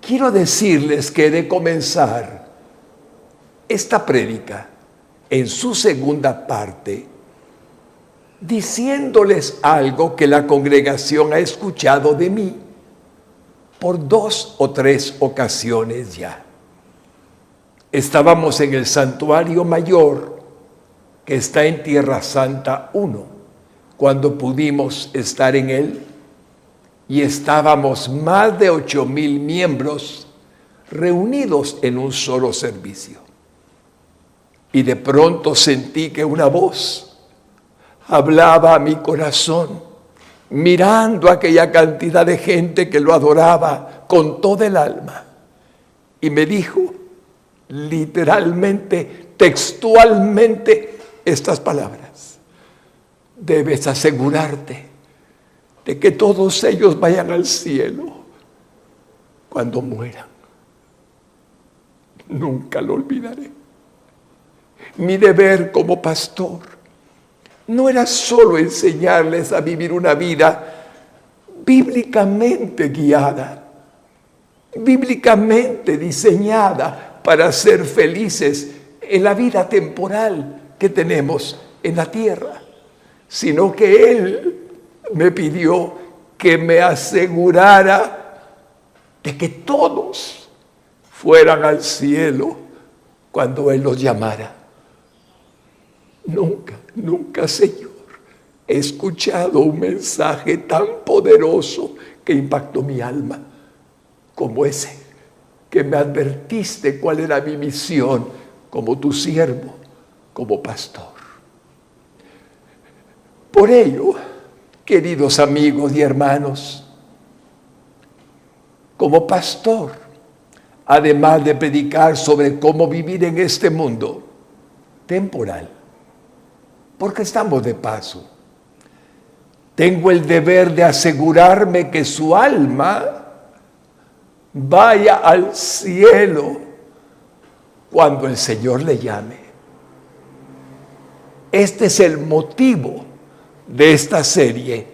quiero decirles que he de comenzar esta prédica en su segunda parte diciéndoles algo que la congregación ha escuchado de mí por 2 o 3 ocasiones ya. Estábamos en el Santuario Mayor, que está en Tierra Santa 1, cuando pudimos estar en él, y estábamos más de 8,000 miembros reunidos en un solo servicio. Y de pronto sentí que una voz hablaba a mi corazón, mirando a aquella cantidad de gente que lo adoraba con toda el alma. Y me dijo, literalmente, textualmente, estas palabras: debes asegurarte de que todos ellos vayan al cielo cuando mueran. Nunca lo olvidaré. Mi deber como pastor no era solo enseñarles a vivir una vida bíblicamente guiada, bíblicamente diseñada para ser felices en la vida temporal que tenemos en la tierra, sino que Él me pidió que me asegurara de que todos fueran al cielo cuando Él los llamara. Nunca, Señor, he escuchado un mensaje tan poderoso que impactó mi alma como ese, que me advertiste cuál era mi misión como tu siervo, como pastor. Por ello, queridos amigos y hermanos, como pastor, además de predicar sobre cómo vivir en este mundo temporal, porque estamos de paso, tengo el deber de asegurarme que su alma vaya al cielo cuando el Señor le llame. Este es el motivo de esta serie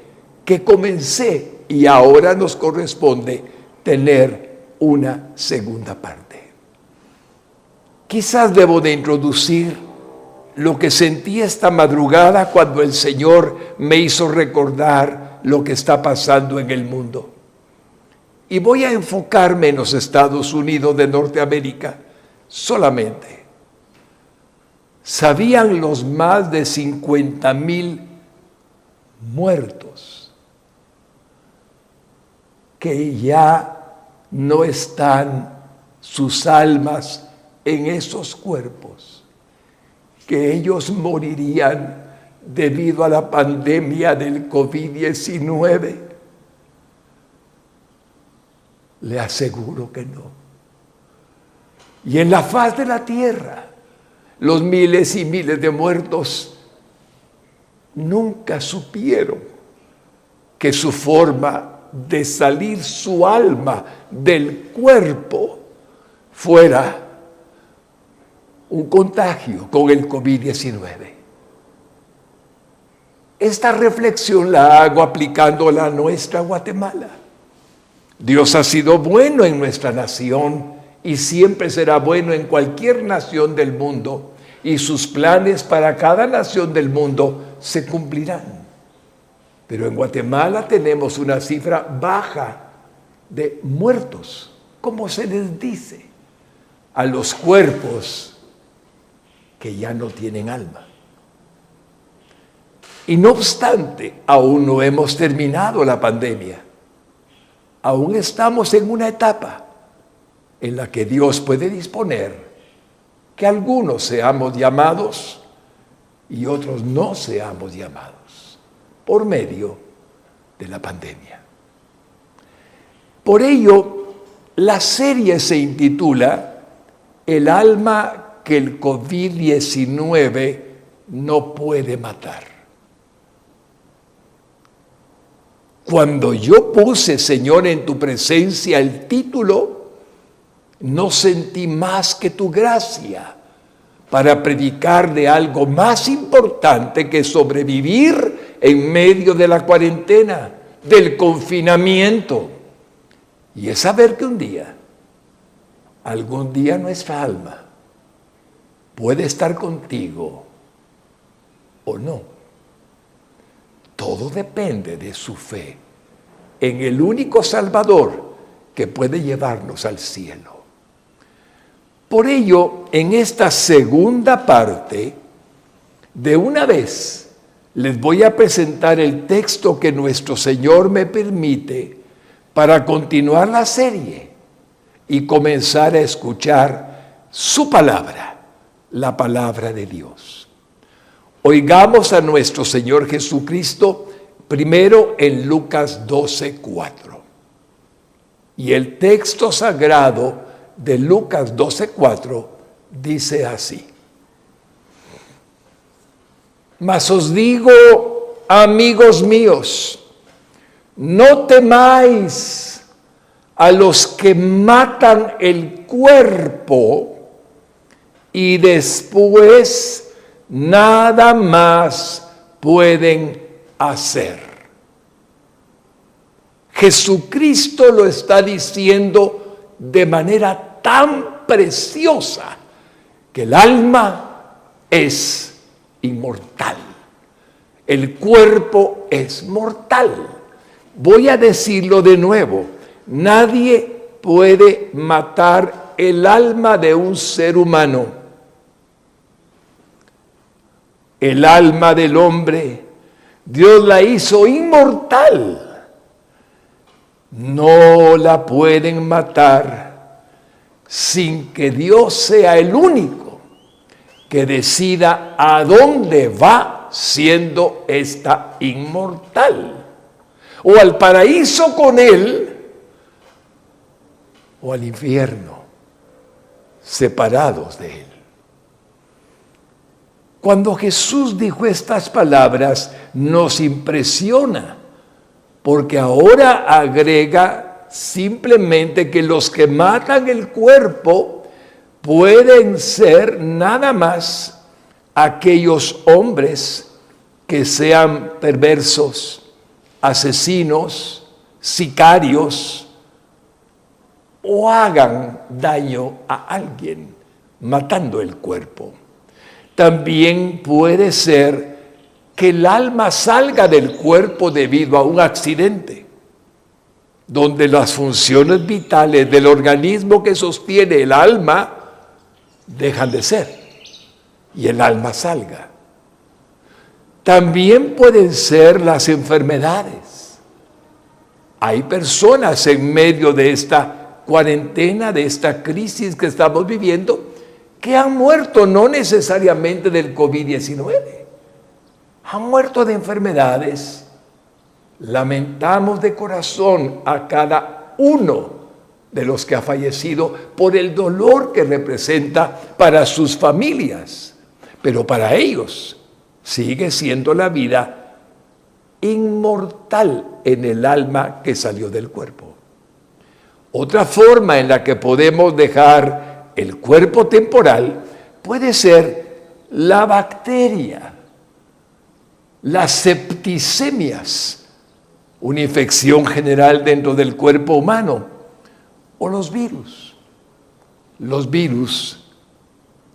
que comencé y ahora nos corresponde tener una segunda parte. Quizás debo de introducir lo que sentí esta madrugada cuando el Señor me hizo recordar lo que está pasando en el mundo. Y voy a enfocarme en los Estados Unidos de Norteamérica solamente. ¿Sabían los más de 50,000 muertos que ya no están sus almas en esos cuerpos? Que ellos morirían debido a la pandemia del COVID-19. Le aseguro que no. Y en la faz de la tierra, los miles y miles de muertos nunca supieron que su forma de salir su alma del cuerpo fuera un contagio con el COVID-19. Esta reflexión la hago aplicándola a nuestra Guatemala. Dios ha sido bueno en nuestra nación y siempre será bueno en cualquier nación del mundo, y sus planes para cada nación del mundo se cumplirán. Pero en Guatemala tenemos una cifra baja de muertos, como se les dice, a los cuerpos que ya no tienen alma. Y no obstante, aún no hemos terminado la pandemia. Aún estamos en una etapa en la que Dios puede disponer que algunos seamos llamados y otros no seamos llamados por medio de la pandemia. Por ello, la serie se intitula El alma que el COVID-19 no puede matar. Cuando yo puse, Señor, en tu presencia el título, no sentí más que tu gracia para predicar de algo más importante que sobrevivir en medio de la cuarentena, del confinamiento. Y es saber que un día algún día nuestra alma puede estar contigo o no. Todo depende de su fe en el único Salvador que puede llevarnos al cielo. Por ello, en esta segunda parte, de una vez les voy a presentar el texto que nuestro Señor me permite para continuar la serie y comenzar a escuchar su palabra, la palabra de Dios. Oigamos a nuestro Señor Jesucristo primero en Lucas 12:4. Y el texto sagrado de Lucas 12:4 dice así: Mas os digo, amigos míos, no temáis a los que matan el cuerpo y después nada más pueden hacer. Jesucristo lo está diciendo de manera tan preciosa que el alma es inmortal, el cuerpo es mortal. Voy a decirlo de nuevo: nadie puede matar el alma de un ser humano. El alma del hombre, Dios la hizo inmortal. No la pueden matar sin que Dios sea el único que decida a dónde va siendo esta inmortal. O al paraíso con Él, o al infierno, separados de Él. Cuando Jesús dijo estas palabras, nos impresiona, porque ahora agrega simplemente que los que matan el cuerpo pueden ser nada más aquellos hombres que sean perversos, asesinos, sicarios, o hagan daño a alguien matando el cuerpo. También puede ser que el alma salga del cuerpo debido a un accidente, donde las funciones vitales del organismo que sostiene el alma dejan de ser y el alma salga. También pueden ser las enfermedades. Hay personas en medio de esta cuarentena, de esta crisis que estamos viviendo, que han muerto no necesariamente del COVID-19, han muerto de enfermedades. Lamentamos de corazón a cada uno de los que ha fallecido por el dolor que representa para sus familias, pero para ellos sigue siendo la vida inmortal en el alma que salió del cuerpo. Otra forma en la que podemos dejar el cuerpo temporal puede ser la bacteria, las septicemias, una infección general dentro del cuerpo humano, o los virus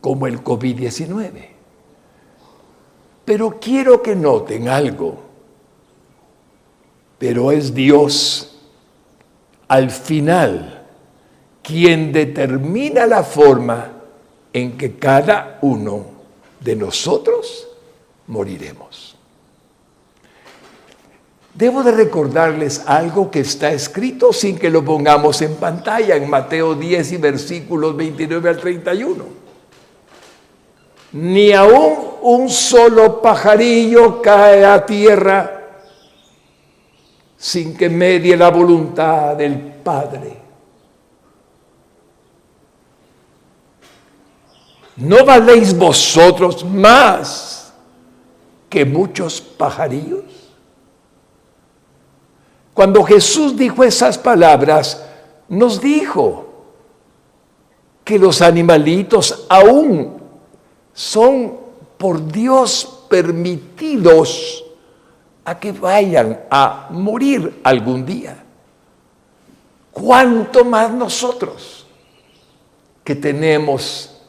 como el COVID-19. Pero quiero que noten algo, pero es Dios al final quien determina la forma en que cada uno de nosotros moriremos. Debo de recordarles algo que está escrito sin que lo pongamos en pantalla en Mateo 10 y versículos 29 al 31. Ni aún un solo pajarillo cae a tierra sin que medie la voluntad del Padre. ¿No valéis vosotros más que muchos pajarillos? Cuando Jesús dijo esas palabras, nos dijo que los animalitos aún son por Dios permitidos a que vayan a morir algún día. ¿Cuánto más nosotros? que tenemos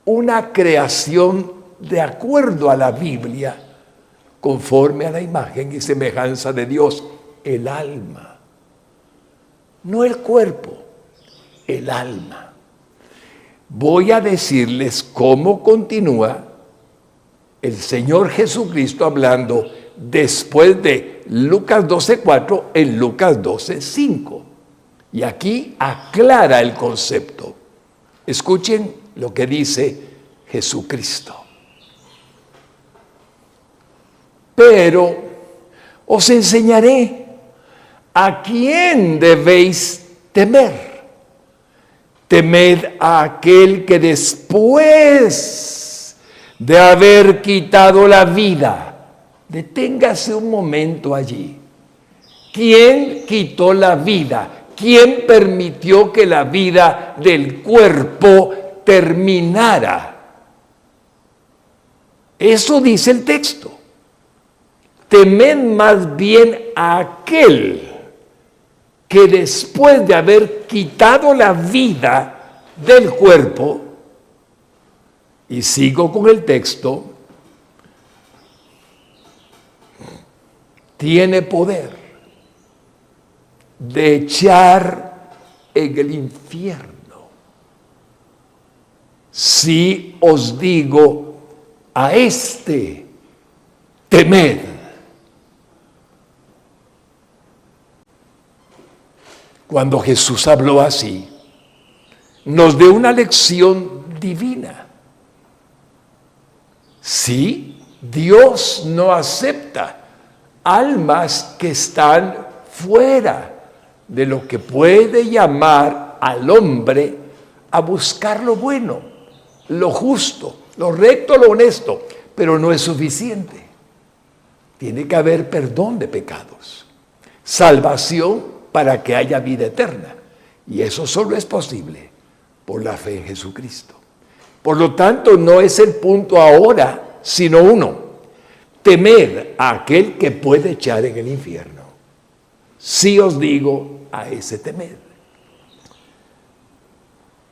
una creación de acuerdo a la Biblia, conforme a la imagen y semejanza de Dios, el alma. No el cuerpo, el alma. Voy a decirles cómo continúa el Señor Jesucristo hablando después de Lucas 12:4 en Lucas 12:5. Y aquí aclara el concepto. Escuchen lo que dice Jesucristo. Pero os enseñaré a quién debéis temer. Temed a aquel que después de haber quitado la vida, deténgase un momento allí. ¿Quién quitó la vida? ¿Quién permitió que la vida del cuerpo terminara? Eso dice el texto. Temed más bien a aquel que después de haber quitado la vida del cuerpo, y sigo con el texto, tiene poder de echar en el infierno. Si os digo a este, temed. Cuando Jesús habló así, nos dio una lección divina. Sí, Dios no acepta almas que están fuera de lo que puede llamar al hombre a buscar lo bueno, lo justo, lo recto, lo honesto, pero no es suficiente. Tiene que haber perdón de pecados, salvación para que haya vida eterna. Y eso solo es posible por la fe en Jesucristo. Por lo tanto, no es el punto ahora, sino uno. Temed a aquel que puede echar en el infierno. Si os digo, a ese temed.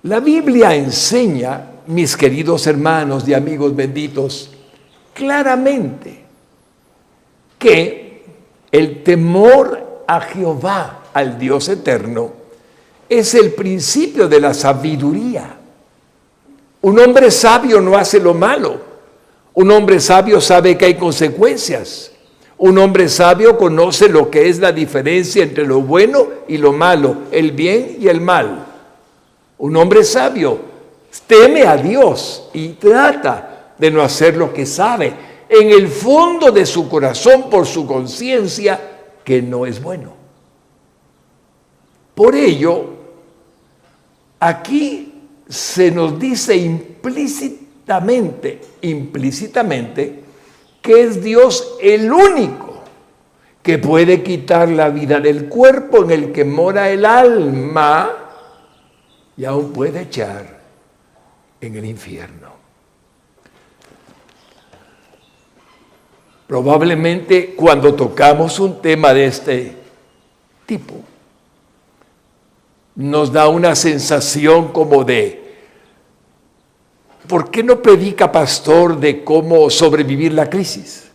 La Biblia enseña, mis queridos hermanos y amigos benditos, claramente que el temor a Jehová, al Dios eterno, es el principio de la sabiduría. Un hombre sabio no hace lo malo. Un hombre sabio sabe que hay consecuencias. Un hombre sabio conoce lo que es la diferencia entre lo bueno y lo malo, el bien y el mal. Un hombre sabio teme a Dios y trata de no hacer lo que sabe en el fondo de su corazón por su conciencia que no es bueno. Por ello, aquí se nos dice implícitamente, que es Dios el único que puede quitar la vida del cuerpo en el que mora el alma y aún puede echar en el infierno. Probablemente cuando tocamos un tema de este tipo, nos da una sensación como de, ¿por qué no predica, pastor, de cómo sobrevivir la crisis?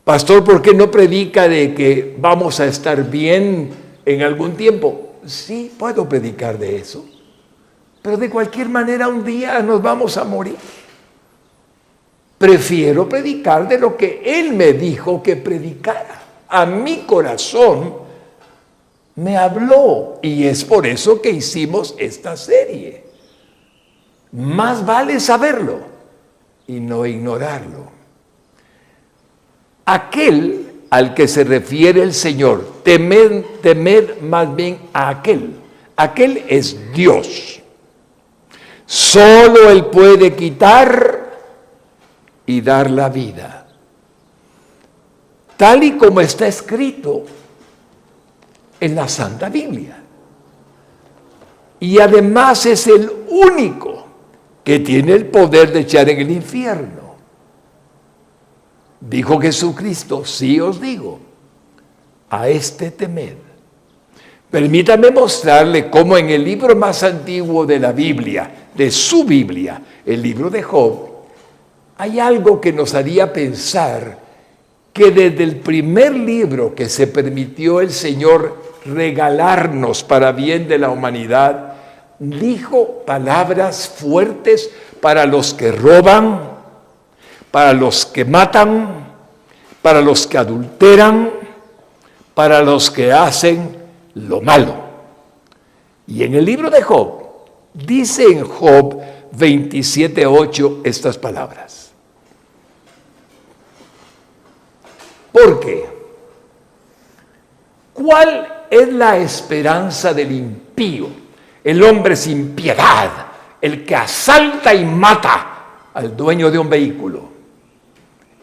Pastor, ¿por qué no predica de que vamos a estar bien en algún tiempo? Sí, puedo predicar de eso, pero de cualquier manera un día nos vamos a morir. Prefiero predicar de lo que Él me dijo que predicara. A mi corazón me habló y es por eso que hicimos esta serie. Más vale saberlo y no ignorarlo. Aquel al que se refiere el Señor, temed más bien a aquel. Aquel es Dios. Solo Él puede quitar y dar la vida. Tal y como está escrito en la Santa Biblia. Y además es el único que tiene el poder de echar en el infierno. Dijo Jesucristo, sí os digo, a este temed. Permítame mostrarle cómo en el libro más antiguo de la Biblia, de su Biblia, el libro de Job, hay algo que nos haría pensar que desde el primer libro que se permitió el Señor regalarnos para bien de la humanidad, dijo palabras fuertes para los que roban, para los que matan, para los que adulteran, para los que hacen lo malo. Y en el libro de Job, dice en Job 27:8 estas palabras. ¿Por qué? ¿Cuál es la esperanza del impío? El hombre sin piedad, el que asalta y mata al dueño de un vehículo,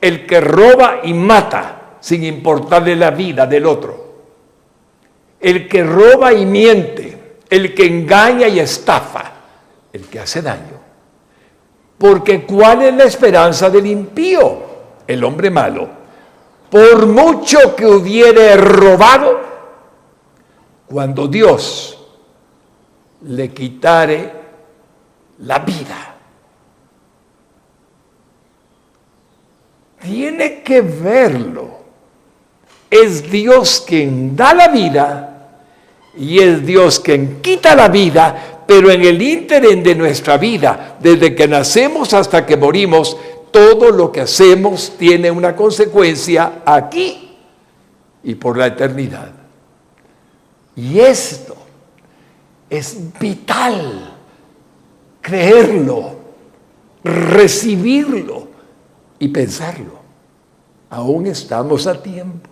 el que roba y mata sin importarle la vida del otro, el que roba y miente, el que engaña y estafa, el que hace daño. Porque ¿cuál es la esperanza del impío? El hombre malo. Por mucho que hubiere robado, cuando Dios le quitare la vida, tiene que verlo. Es Dios quien da la vida y es Dios quien quita la vida, pero en el ínterin de nuestra vida, desde que nacemos hasta que morimos, todo lo que hacemos tiene una consecuencia aquí y por la eternidad. Y esto es vital, creerlo, recibirlo y pensarlo. Aún estamos a tiempo,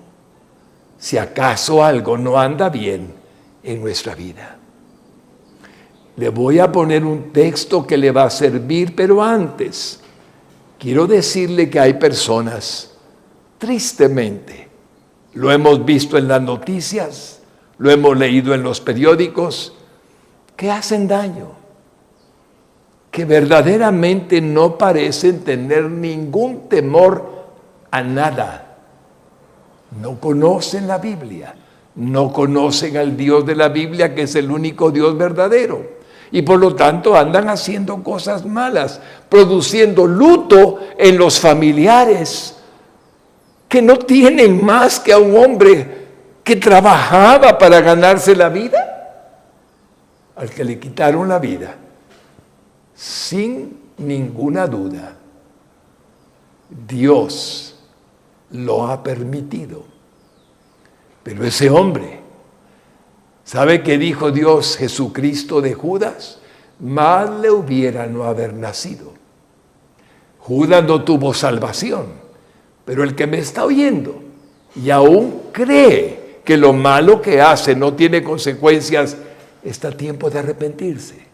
si acaso algo no anda bien en nuestra vida. Le voy a poner un texto que le va a servir, pero antes quiero decirle que hay personas, tristemente, lo hemos visto en las noticias, lo hemos leído en los periódicos, que hacen daño, que verdaderamente no parecen tener ningún temor a nada. No conocen la Biblia, no conocen al Dios de la Biblia, que es el único Dios verdadero. Y por lo tanto andan haciendo cosas malas, produciendo luto en los familiares que no tienen más que a un hombre que trabajaba para ganarse la vida, al que le quitaron la vida, sin ninguna duda. Dios lo ha permitido. Pero ese hombre, ¿sabe qué dijo Dios Jesucristo de Judas? Más le hubiera no haber nacido. Judas no tuvo salvación, pero el que me está oyendo y aún cree que lo malo que hace no tiene consecuencias, está a tiempo de arrepentirse.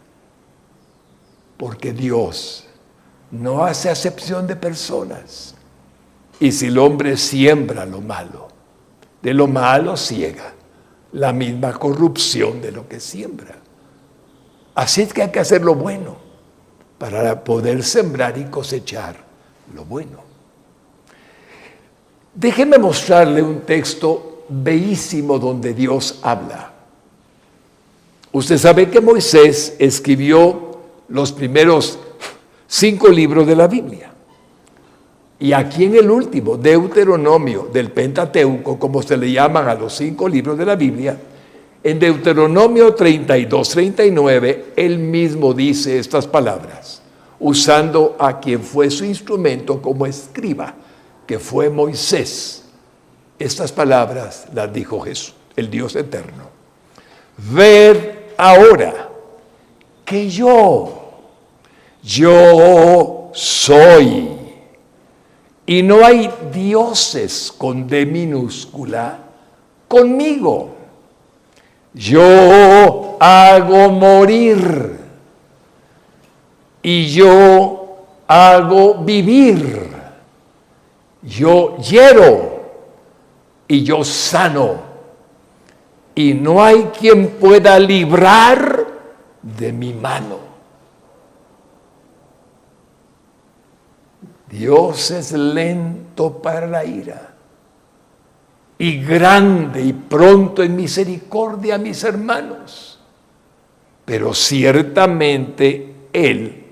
Porque Dios no hace acepción de personas. Y si el hombre siembra lo malo, de lo malo ciega la misma corrupción de lo que siembra. Así es que hay que hacer lo bueno para poder sembrar y cosechar lo bueno. Déjeme mostrarle un texto bellísimo donde Dios habla. Usted sabe que Moisés escribió los primeros 5 libros de la Biblia. Y aquí en el último, Deuteronomio, del Pentateuco, como se le llaman a los 5 libros de la Biblia, en Deuteronomio 32-39, él mismo dice estas palabras, usando a quien fue su instrumento como escriba, que fue Moisés. Estas palabras las dijo Jesús, el Dios eterno. Ved ahora que yo soy. Y no hay dioses con D minúscula conmigo. Yo hago morir y yo hago vivir. Yo hiero y yo sano. Y no hay quien pueda librar de mi mano. Dios es lento para la ira y grande y pronto en misericordia a mis hermanos. Pero ciertamente Él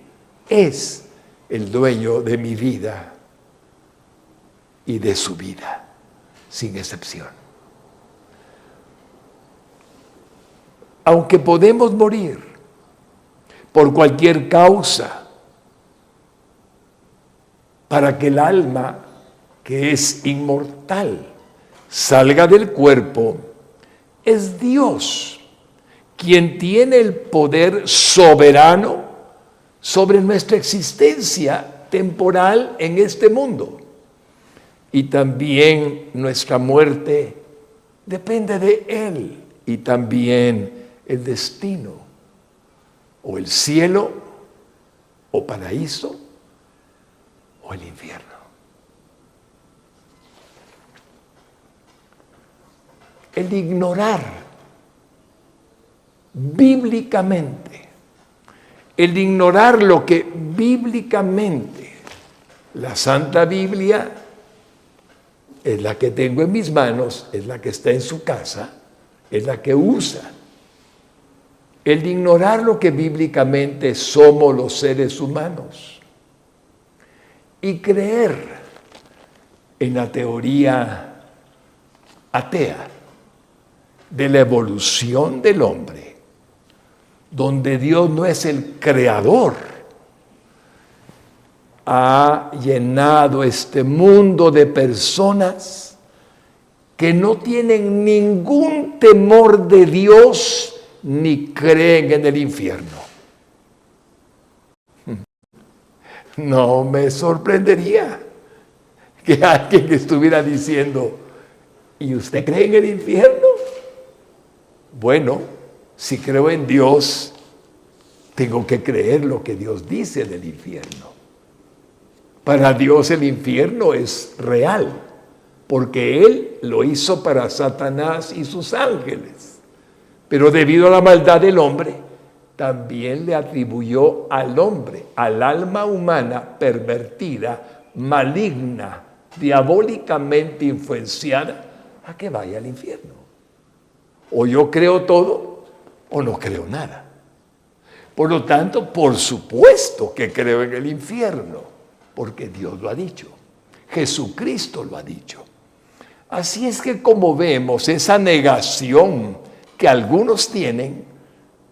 es el dueño de mi vida y de su vida, sin excepción. Aunque podemos morir por cualquier causa, para que el alma, que es inmortal, salga del cuerpo, es Dios quien tiene el poder soberano sobre nuestra existencia temporal en este mundo. Y también nuestra muerte depende de Él, y también el destino, o el cielo, o paraíso, o el infierno. El ignorar bíblicamente, el ignorar lo que bíblicamente la Santa Biblia es la que tengo en mis manos, es la que está en su casa, es la que usa. El ignorar lo que bíblicamente somos los seres humanos y creer en la teoría atea de la evolución del hombre, donde Dios no es el creador, ha llenado este mundo de personas que no tienen ningún temor de Dios ni creen en el infierno. No me sorprendería que alguien estuviera diciendo, ¿y usted cree en el infierno? Bueno, si creo en Dios, tengo que creer lo que Dios dice del infierno. Para Dios el infierno es real, porque Él lo hizo para Satanás y sus ángeles. Pero debido a la maldad del hombre, también le atribuyó al hombre, al alma humana pervertida, maligna, diabólicamente influenciada, a que vaya al infierno. O yo creo todo, o no creo nada. Por lo tanto, por supuesto que creo en el infierno, porque Dios lo ha dicho. Jesucristo lo ha dicho. Así es que como vemos, esa negación que algunos tienen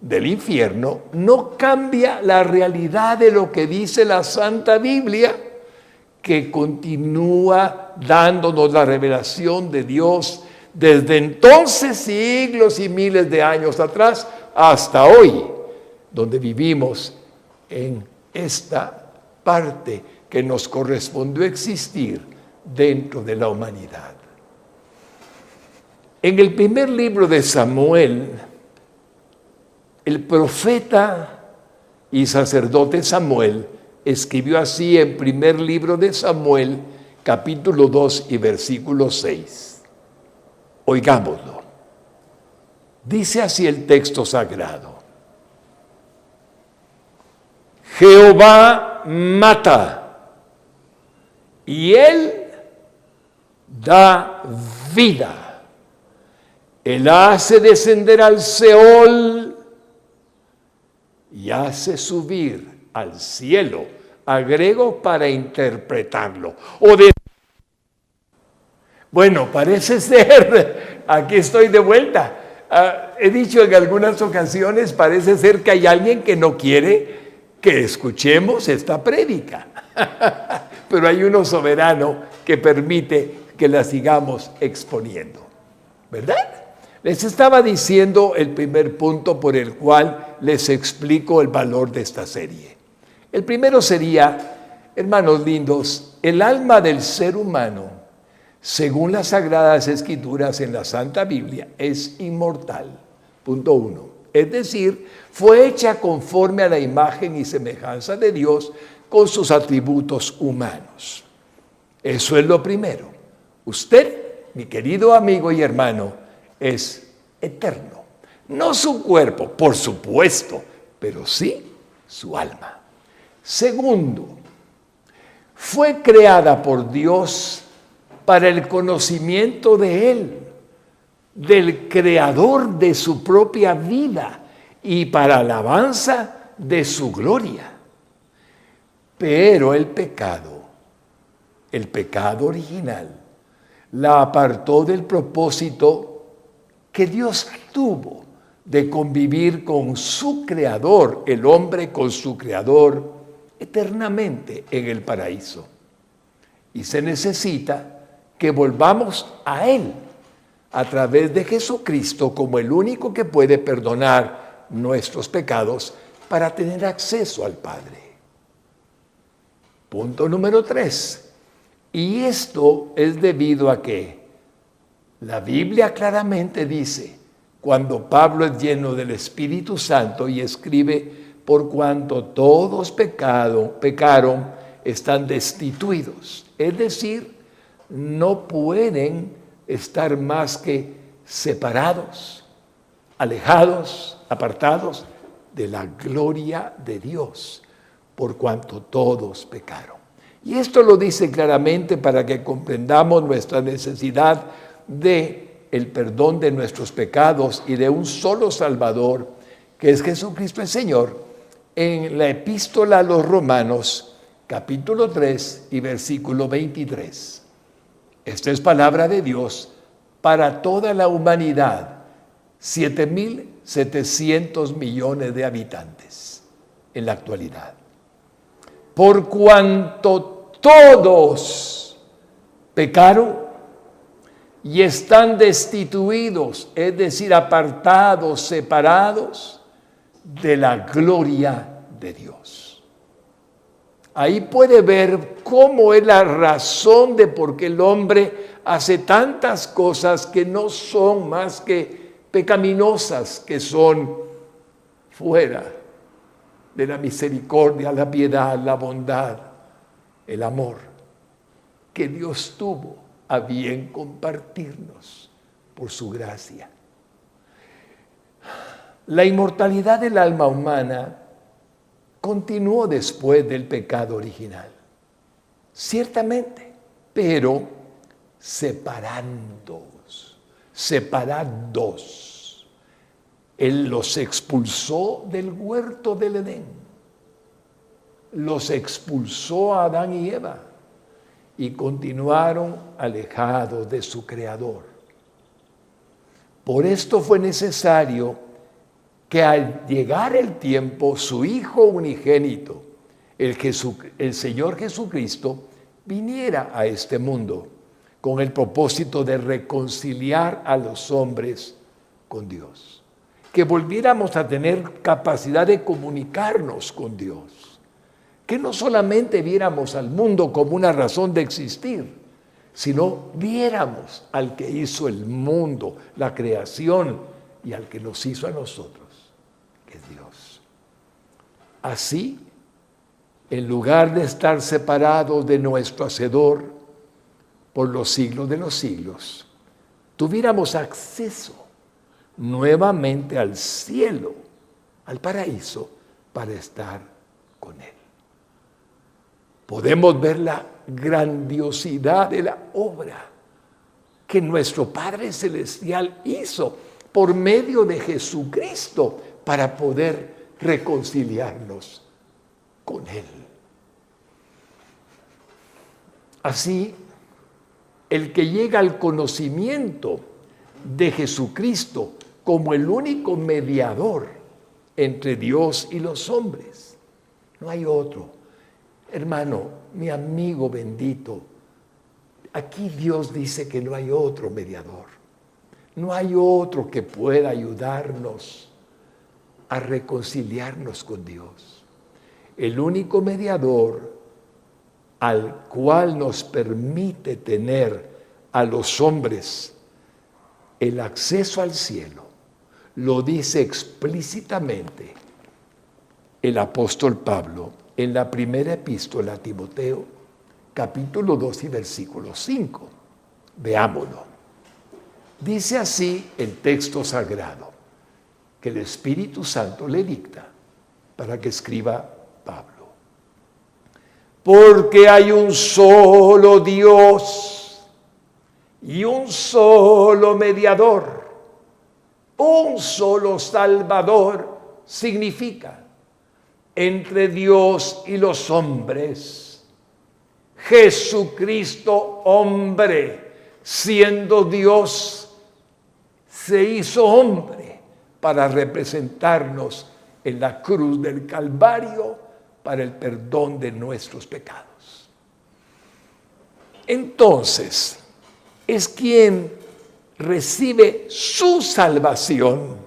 del infierno no cambia la realidad de lo que dice la Santa Biblia, que continúa dándonos la revelación de Dios desde entonces, siglos y miles de años atrás, hasta hoy, donde vivimos en esta parte que nos correspondió existir dentro de la humanidad. En el primer libro de Samuel, el profeta y sacerdote Samuel escribió así en primer libro de Samuel, capítulo 2 y versículo 6. Oigámoslo. Dice así el texto sagrado: Jehová mata y Él da vida. Él hace descender al Seol y hace subir al cielo. Agrego para interpretarlo. Bueno, parece ser, aquí estoy de vuelta. He dicho en algunas ocasiones, parece ser que hay alguien que no quiere que escuchemos esta prédica. Pero hay uno soberano que permite que la sigamos exponiendo. ¿Verdad? Les estaba diciendo el primer punto por el cual les explico el valor de esta serie. El primero sería, hermanos lindos, el alma del ser humano, según las Sagradas Escrituras en la Santa Biblia, es inmortal. Punto 1. Es decir, fue hecha conforme a la imagen y semejanza de Dios con sus atributos humanos. Eso es lo primero. Usted, mi querido amigo y hermano, es eterno. No su cuerpo, por supuesto, pero sí su alma. Segundo, fue creada por Dios para el conocimiento de Él, del Creador de su propia vida y para alabanza de su gloria. Pero el pecado original, la apartó del propósito que Dios tuvo de convivir con su Creador, el hombre con su Creador, eternamente en el paraíso. Y se necesita que volvamos a Él a través de Jesucristo como el único que puede perdonar nuestros pecados para tener acceso al Padre. Punto número 3. Y esto es debido a que la Biblia claramente dice, cuando Pablo es lleno del Espíritu Santo y escribe, por cuanto todos pecaron, están destituidos. Es decir, no pueden estar más que separados, alejados, apartados de la gloria de Dios, por cuanto todos pecaron. Y esto lo dice claramente para que comprendamos nuestra necesidad de el perdón de nuestros pecados y de un solo Salvador, que es Jesucristo el Señor, en la epístola a los Romanos, capítulo 3 y versículo 23. Esta es palabra de Dios para toda la humanidad, 7.700 millones de habitantes en la actualidad. Por cuanto todos pecaron y están destituidos, es decir, apartados, separados de la gloria de Dios. Ahí puede ver cómo es la razón de por qué el hombre hace tantas cosas que no son más que pecaminosas, que son fuera de la misericordia, la piedad, la bondad, el amor que Dios tuvo a bien compartirnos por su gracia. La inmortalidad del alma humana continuó después del pecado original, ciertamente, pero separados. Él los expulsó del huerto del Edén, los expulsó a Adán y Eva y continuaron alejados de su Creador. Por esto fue necesario que al llegar el tiempo, su Hijo unigénito, el Señor Jesucristo, viniera a este mundo con el propósito de reconciliar a los hombres con Dios. Que volviéramos a tener capacidad de comunicarnos con Dios. Que no solamente viéramos al mundo como una razón de existir, sino viéramos al que hizo el mundo, la creación, y al que nos hizo a nosotros, que es Dios. Así, en lugar de estar separados de nuestro Hacedor por los siglos de los siglos, tuviéramos acceso nuevamente al cielo, al paraíso, para estar con Él. Podemos ver la grandiosidad de la obra que nuestro Padre Celestial hizo por medio de Jesucristo para poder reconciliarnos con Él. Así, el que llega al conocimiento de Jesucristo como el único mediador entre Dios y los hombres, no hay otro. Hermano, mi amigo bendito, aquí Dios dice que no hay otro mediador. No hay otro que pueda ayudarnos a reconciliarnos con Dios. El único mediador al cual nos permite tener a los hombres el acceso al cielo, lo dice explícitamente el apóstol Pablo en la primera epístola a Timoteo, capítulo 2 y versículo 5. Veámoslo. Dice así el texto sagrado que el Espíritu Santo le dicta para que escriba Pablo. Porque hay un solo Dios y un solo mediador, un solo Salvador, significa entre Dios y los hombres. Jesucristo, hombre, siendo Dios, se hizo hombre para representarnos en la cruz del Calvario para el perdón de nuestros pecados. Entonces, es quien recibe su salvación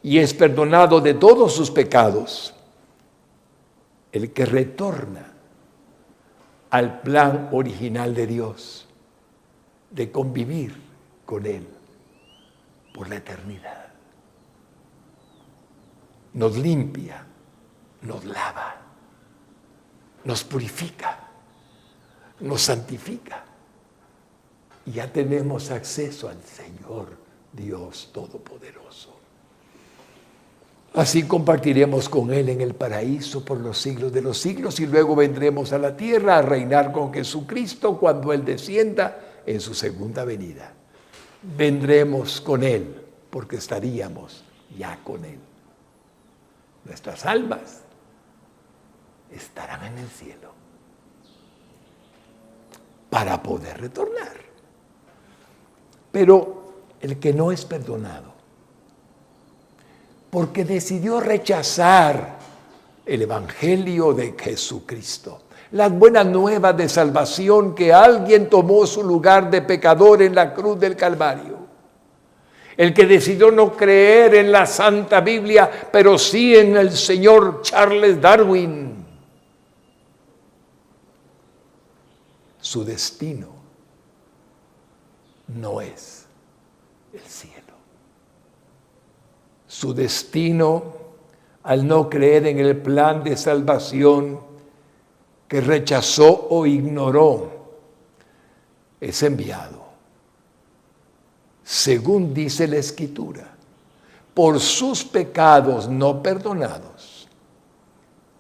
y es perdonado de todos sus pecados, el que retorna al plan original de Dios, de convivir con Él por la eternidad. Nos limpia, nos lava, nos purifica, nos santifica. Y ya tenemos acceso al Señor Dios Todopoderoso. Así compartiremos con Él en el paraíso por los siglos de los siglos y luego vendremos a la tierra a reinar con Jesucristo cuando Él descienda en su segunda venida. Vendremos con Él porque estaríamos ya con Él. Nuestras almas estarán en el cielo para poder retornar. Pero el que no es perdonado, porque decidió rechazar el Evangelio de Jesucristo, las buenas nuevas de salvación, que alguien tomó su lugar de pecador en la cruz del Calvario, el que decidió no creer en la Santa Biblia, pero sí en el señor Charles Darwin, su destino no es el cielo. Su destino, al no creer en el plan de salvación que rechazó o ignoró, es enviado, según dice la Escritura, por sus pecados no perdonados,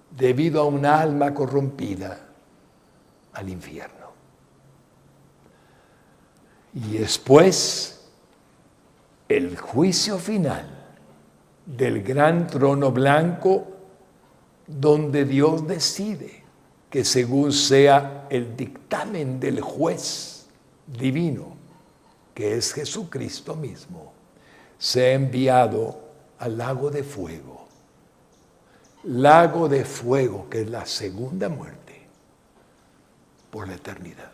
debido a un alma corrompida, al infierno. Y después, el juicio final del gran trono blanco, donde Dios decide que según sea el dictamen del juez divino, que es Jesucristo mismo, sea enviado al lago de fuego. Lago de fuego, que es la segunda muerte por la eternidad.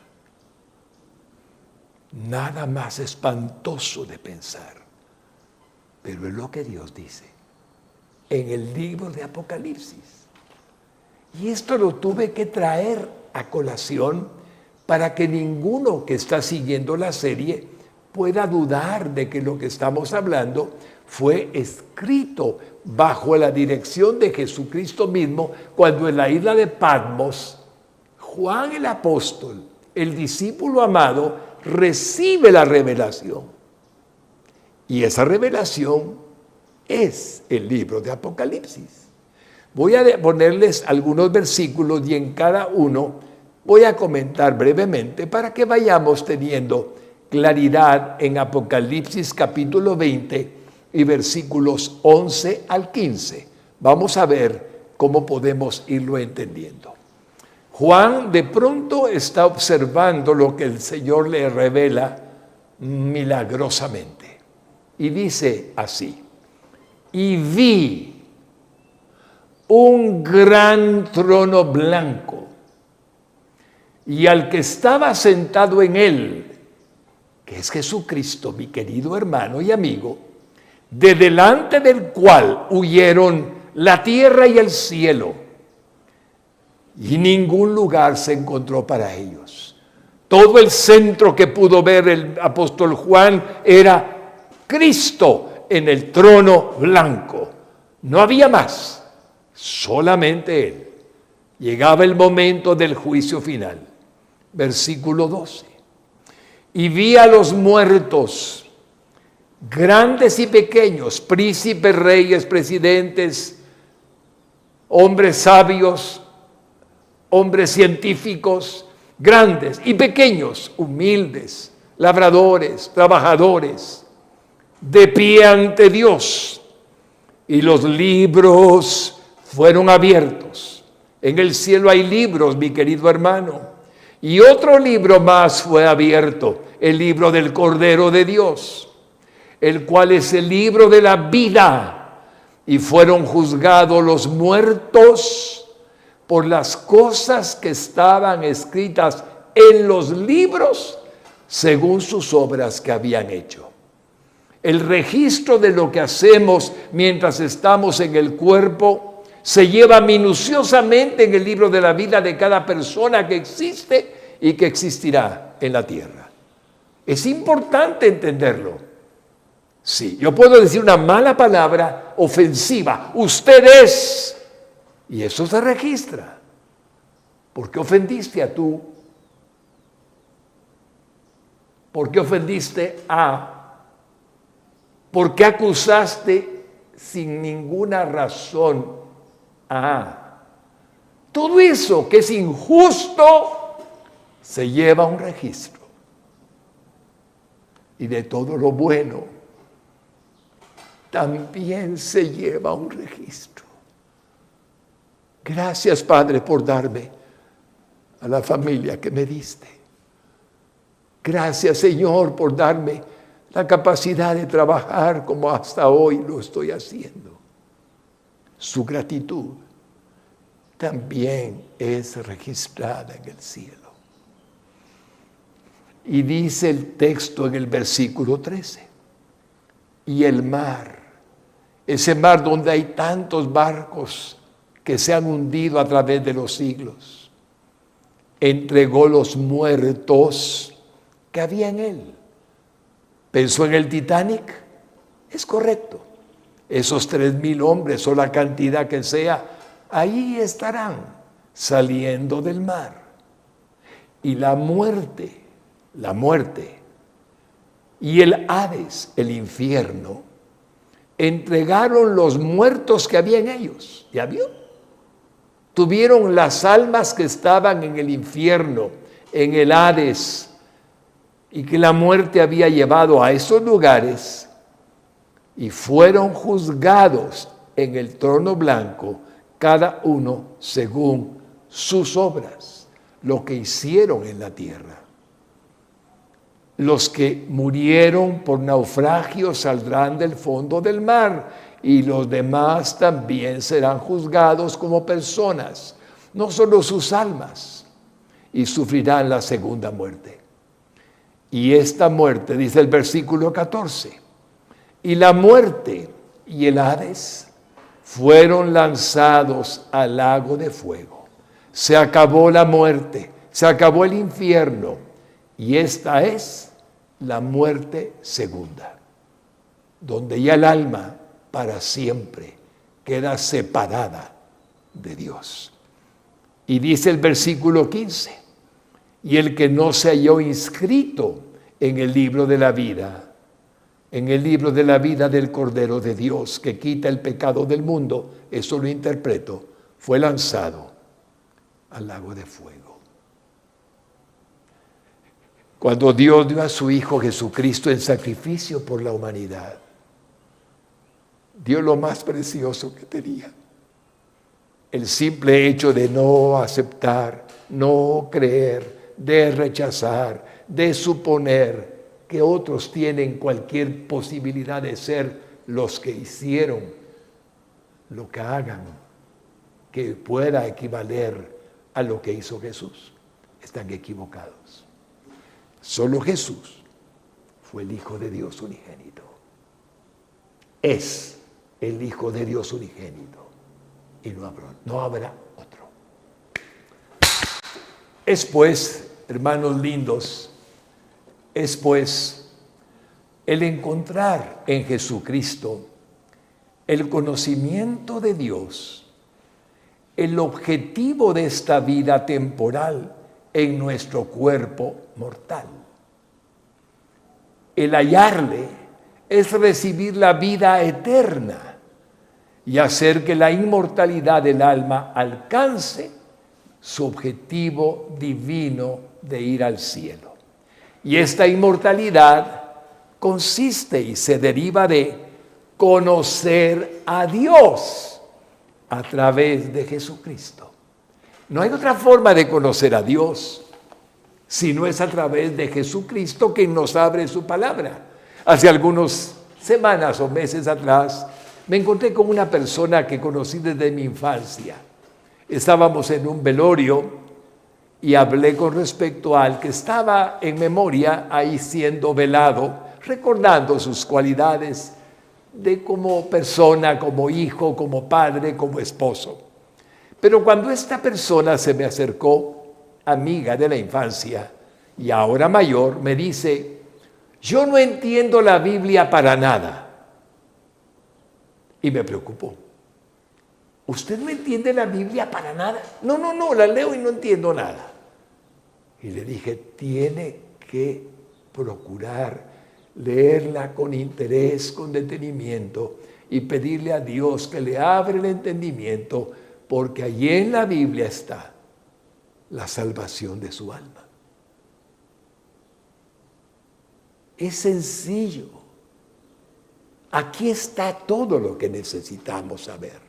Nada más espantoso de pensar, pero es lo que Dios dice en el libro de Apocalipsis. Y esto lo tuve que traer a colación para que ninguno que está siguiendo la serie pueda dudar de que lo que estamos hablando fue escrito bajo la dirección de Jesucristo mismo, cuando en la isla de Patmos, Juan el apóstol, el discípulo amado, recibe la revelación. Y esa revelación es el libro de Apocalipsis. Voy a ponerles algunos versículos y en cada uno voy a comentar brevemente para que vayamos teniendo claridad en Apocalipsis capítulo 20 y versículos 11 al 15. Vamos a ver cómo podemos irlo entendiendo. Juan de pronto está observando lo que el Señor le revela milagrosamente. Y dice así: y vi un gran trono blanco, y al que estaba sentado en él, que es Jesucristo, mi querido hermano y amigo, de delante del cual huyeron la tierra y el cielo, y ningún lugar se encontró para ellos. Todo el centro que pudo ver el apóstol Juan era Cristo en el trono blanco. No había más, solamente Él. Llegaba el momento del juicio final. Versículo 12. Y vi a los muertos, grandes y pequeños, príncipes, reyes, presidentes, hombres sabios, hombres científicos, grandes y pequeños, humildes, labradores, trabajadores, de pie ante Dios. Y los libros fueron abiertos. En el cielo hay libros, mi querido hermano. Y otro libro más fue abierto, el libro del Cordero de Dios, el cual es el libro de la vida. Y fueron juzgados los muertos por las cosas que estaban escritas en los libros según sus obras que habían hecho. El registro de lo que hacemos mientras estamos en el cuerpo se lleva minuciosamente en el libro de la vida de cada persona que existe y que existirá en la tierra. Es importante entenderlo. Sí, yo puedo decir una mala palabra ofensiva. Usted es. Y eso se registra. ¿Por qué ofendiste a tú? ¿Por qué ofendiste a? ¿Por qué acusaste sin ninguna razón a? Todo eso que es injusto se lleva a un registro. Y de todo lo bueno también se lleva un registro. Gracias, Padre, por darme a la familia que me diste. Gracias, Señor, por darme la capacidad de trabajar como hasta hoy lo estoy haciendo. Su gratitud también es registrada en el cielo. Y dice el texto en el versículo 13, y el mar, ese mar donde hay tantos barcos que se han hundido a través de los siglos, entregó los muertos que había en él. ¿Pensó en el Titanic? Es correcto. Esos 3,000 hombres o la cantidad que sea, ahí estarán saliendo del mar. Y la muerte y el Hades, el infierno, entregaron los muertos que había en ellos. ¿Ya vio? Tuvieron las almas que estaban en el infierno, en el Hades, y que la muerte había llevado a esos lugares, y fueron juzgados en el trono blanco, cada uno según sus obras, lo que hicieron en la tierra. Los que murieron por naufragio saldrán del fondo del mar, y los demás también serán juzgados como personas, no solo sus almas, y sufrirán la segunda muerte. Y esta muerte, dice el versículo 14, y la muerte y el Hades fueron lanzados al lago de fuego. Se acabó la muerte, se acabó el infierno, y esta es la muerte segunda, donde ya el alma para siempre queda separada de Dios. Y dice el versículo 15, y el que no se halló inscrito en el libro de la vida, en el libro de la vida del Cordero de Dios, que quita el pecado del mundo, eso lo interpreto, fue lanzado al lago de fuego. Cuando Dios dio a su Hijo Jesucristo en sacrificio por la humanidad, dio lo más precioso que tenía. El simple hecho de no aceptar, no creer, de rechazar, de suponer que otros tienen cualquier posibilidad de ser los que hicieron lo que hagan, que pueda equivaler a lo que hizo Jesús. Están equivocados. Solo Jesús fue el Hijo de Dios unigénito. Es el Hijo de Dios unigénito. Y no habrá otro. Es pues, hermanos lindos, es pues el encontrar en Jesucristo el conocimiento de Dios, el objetivo de esta vida temporal en nuestro cuerpo mortal. El hallarle es recibir la vida eterna y hacer que la inmortalidad del alma alcance su objetivo divino de ir al cielo. Y esta inmortalidad consiste y se deriva de conocer a Dios a través de Jesucristo. No hay otra forma de conocer a Dios si no es a través de Jesucristo, quien nos abre su palabra. Hace algunas semanas o meses atrás me encontré con una persona que conocí desde mi infancia. Estábamos en un velorio y hablé con respecto al que estaba en memoria ahí siendo velado, recordando sus cualidades de como persona, como hijo, como padre, como esposo. Pero cuando esta persona se me acercó, amiga de la infancia y ahora mayor, me dice: yo no entiendo la Biblia para nada. Y me preocupó. ¿Usted no entiende la Biblia para nada? No, la leo y no entiendo nada. Y le dije: tiene que procurar leerla con interés, con detenimiento y pedirle a Dios que le abra el entendimiento, porque allí en la Biblia está la salvación de su alma. Es sencillo. Aquí está todo lo que necesitamos saber.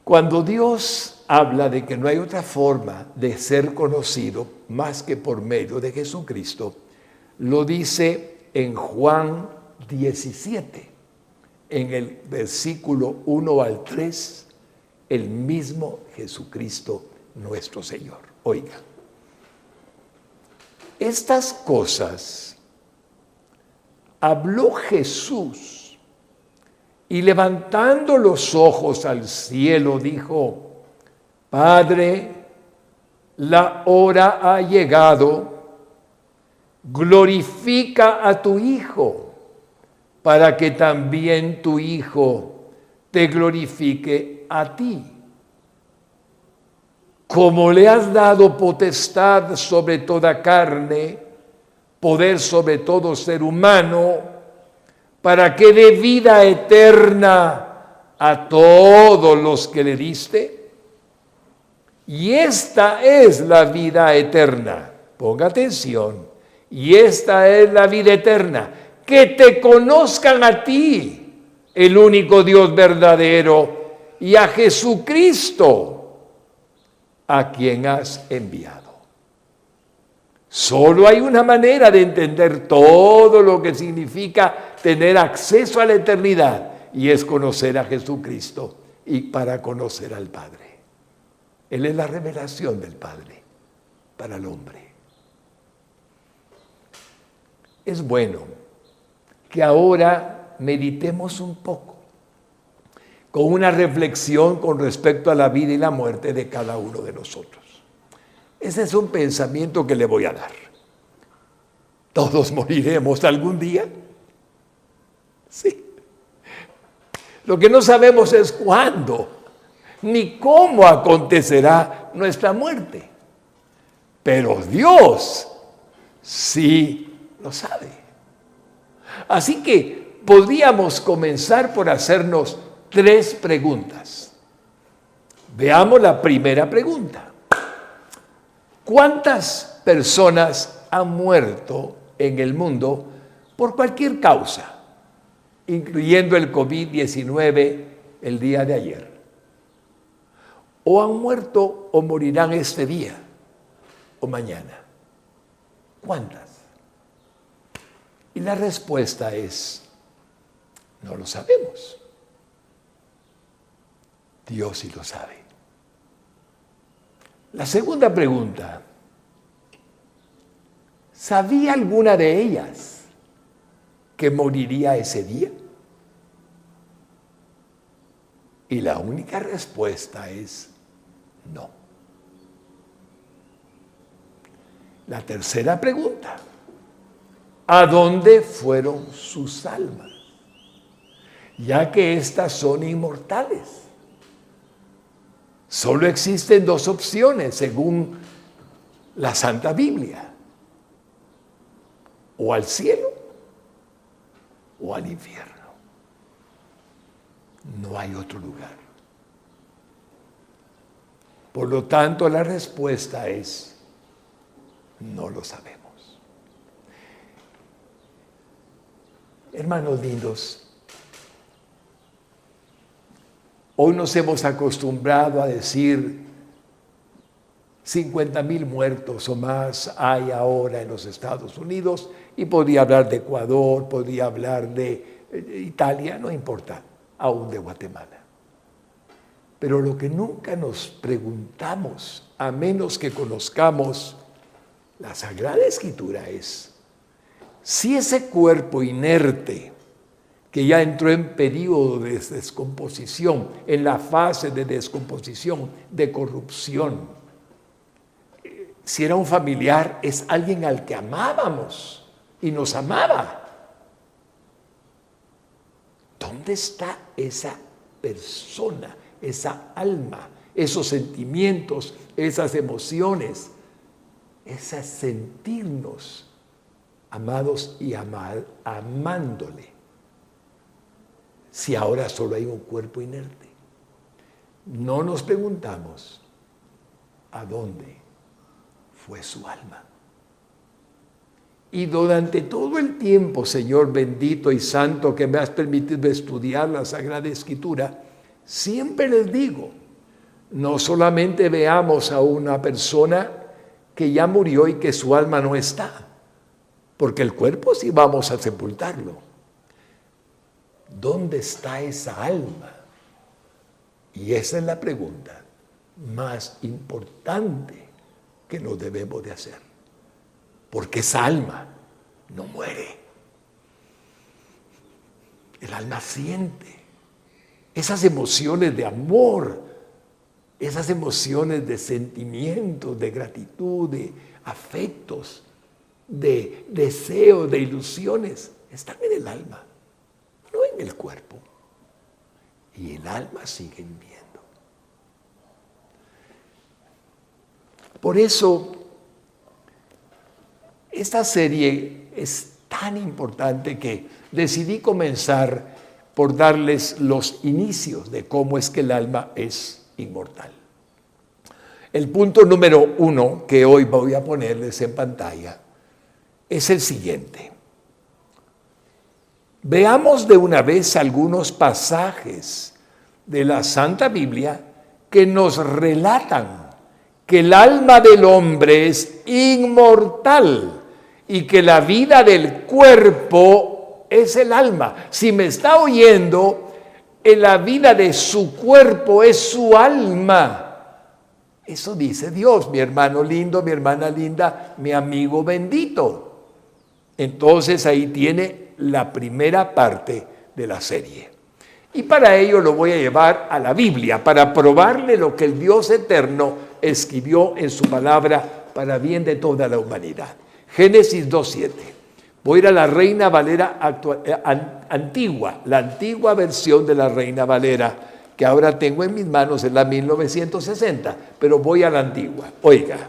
Cuando Dios habla de que no hay otra forma de ser conocido más que por medio de Jesucristo, lo dice en Juan 17, en el versículo 1 al 3, el mismo Jesucristo nuestro Señor. Oiga, estas cosas habló Jesús y levantando los ojos al cielo dijo: Padre, la hora ha llegado, glorifica a tu Hijo, para que también tu Hijo te glorifique a ti. Como le has dado potestad sobre toda carne, poder sobre todo ser humano, para que dé vida eterna a todos los que le diste. Y esta es la vida eterna. Ponga atención. Y esta es la vida eterna, que te conozcan a ti, el único Dios verdadero, y a Jesucristo, a quien has enviado. Solo hay una manera de entender todo lo que significa tener acceso a la eternidad, y es conocer a Jesucristo, y para conocer al Padre. Él es la revelación del Padre para el hombre. Es bueno que ahora meditemos un poco con una reflexión con respecto a la vida y la muerte de cada uno de nosotros. Ese es un pensamiento que le voy a dar. ¿Todos moriremos algún día? Sí. Lo que no sabemos es cuándo, ni cómo acontecerá nuestra muerte. Pero Dios sí lo sabe. Así que podríamos comenzar por hacernos 3 preguntas. Veamos la primera pregunta. ¿Cuántas personas han muerto en el mundo por cualquier causa, incluyendo el COVID-19 el día de ayer? ¿O han muerto o morirán este día o mañana? ¿Cuántas? Y la respuesta es: no lo sabemos. Dios sí lo sabe. La segunda pregunta: ¿sabía alguna de ellas que moriría ese día? Y la única respuesta es no. La tercera pregunta: ¿a dónde fueron sus almas? Ya que éstas son inmortales. Solo existen 2 opciones según la Santa Biblia: o al cielo o al infierno. No hay otro lugar. Por lo tanto, la respuesta es: no lo sabemos. Hermanos lindos, hoy nos hemos acostumbrado a decir 50,000 muertos o más hay ahora en los Estados Unidos, y podría hablar de Ecuador, podría hablar de Italia, no importa, aún de Guatemala. Pero lo que nunca nos preguntamos, a menos que conozcamos la Sagrada Escritura, es si ese cuerpo inerte que ya entró en periodo de descomposición, en la fase de descomposición, de corrupción, si era un familiar, es alguien al que amábamos y nos amaba. ¿Dónde está esa persona, esa alma, esos sentimientos, esas emociones, ese sentirnos amados y amándole, si ahora solo hay un cuerpo inerte? No nos preguntamos a dónde fue su alma. Y durante todo el tiempo, Señor bendito y santo, que me has permitido estudiar la Sagrada Escritura, siempre les digo, no solamente veamos a una persona que ya murió y que su alma no está, porque el cuerpo sí vamos a sepultarlo. ¿Dónde está esa alma? Y esa es la pregunta más importante que nos debemos de hacer, porque esa alma no muere. El alma siente esas emociones de amor, esas emociones de sentimientos, de gratitud, de afectos, de deseos, de ilusiones, están en el alma, no en el cuerpo. Y el alma sigue viviendo. Por eso, esta serie es tan importante que decidí comenzar por darles los inicios de cómo es que el alma es inmortal. El punto número 1 que hoy voy a ponerles en pantalla es el siguiente. Veamos de una vez algunos pasajes de la Santa Biblia que nos relatan que el alma del hombre es inmortal y que la vida del cuerpo es el alma. Si me está oyendo, en la vida de su cuerpo es su alma. Eso dice Dios, mi hermano lindo, mi hermana linda, mi amigo bendito. Entonces ahí tiene la primera parte de la serie. Y para ello lo voy a llevar a la Biblia, para probarle lo que el Dios eterno escribió en su palabra para bien de toda la humanidad. Génesis 2:7. Voy a ir a la Reina Valera antigua, la antigua versión de la Reina Valera, que ahora tengo en mis manos, es la 1960, pero voy a la antigua. Oiga,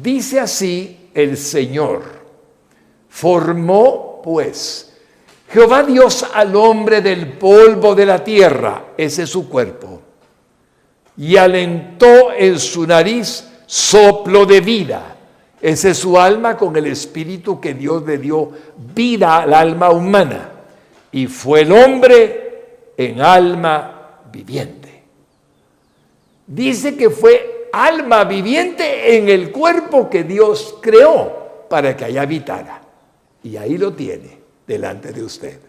dice así el Señor: formó pues Jehová Dios al hombre del polvo de la tierra, ese es su cuerpo, y alentó en su nariz soplo de vida, ese es su alma, con el espíritu que Dios le dio vida al alma humana, y fue el hombre en alma viviente. Dice que fue alma viviente en el cuerpo que Dios creó para que allá habitara, y ahí lo tiene delante de usted.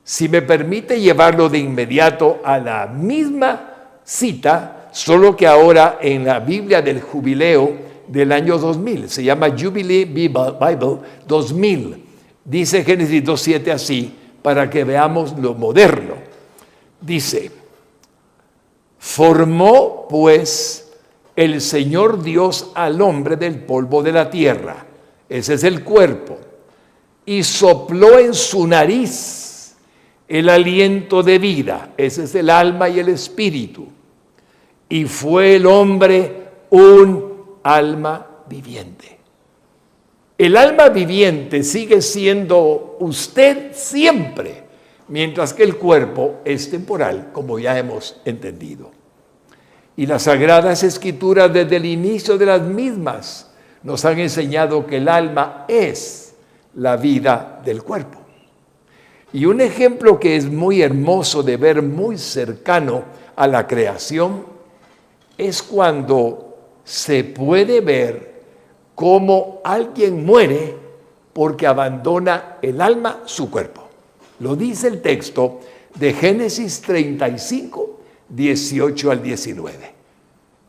Si me permite llevarlo de inmediato a la misma cita, solo que ahora en la Biblia del Jubileo del año 2000, se llama Jubilee Bible 2000, dice Génesis 2:7 así, para que veamos lo moderno. Dice: formó pues el Señor Dios al hombre del polvo de la tierra, ese es el cuerpo, y sopló en su nariz el aliento de vida, ese es el alma y el espíritu, y fue el hombre un alma viviente. El alma viviente sigue siendo usted siempre, mientras que el cuerpo es temporal, como ya hemos entendido. Y las Sagradas Escrituras, desde el inicio de las mismas, nos han enseñado que el alma es la vida del cuerpo. Y un ejemplo que es muy hermoso de ver muy cercano a la creación es cuando se puede ver cómo alguien muere porque abandona el alma su cuerpo. Lo dice el texto de Génesis 35, 18 al 19.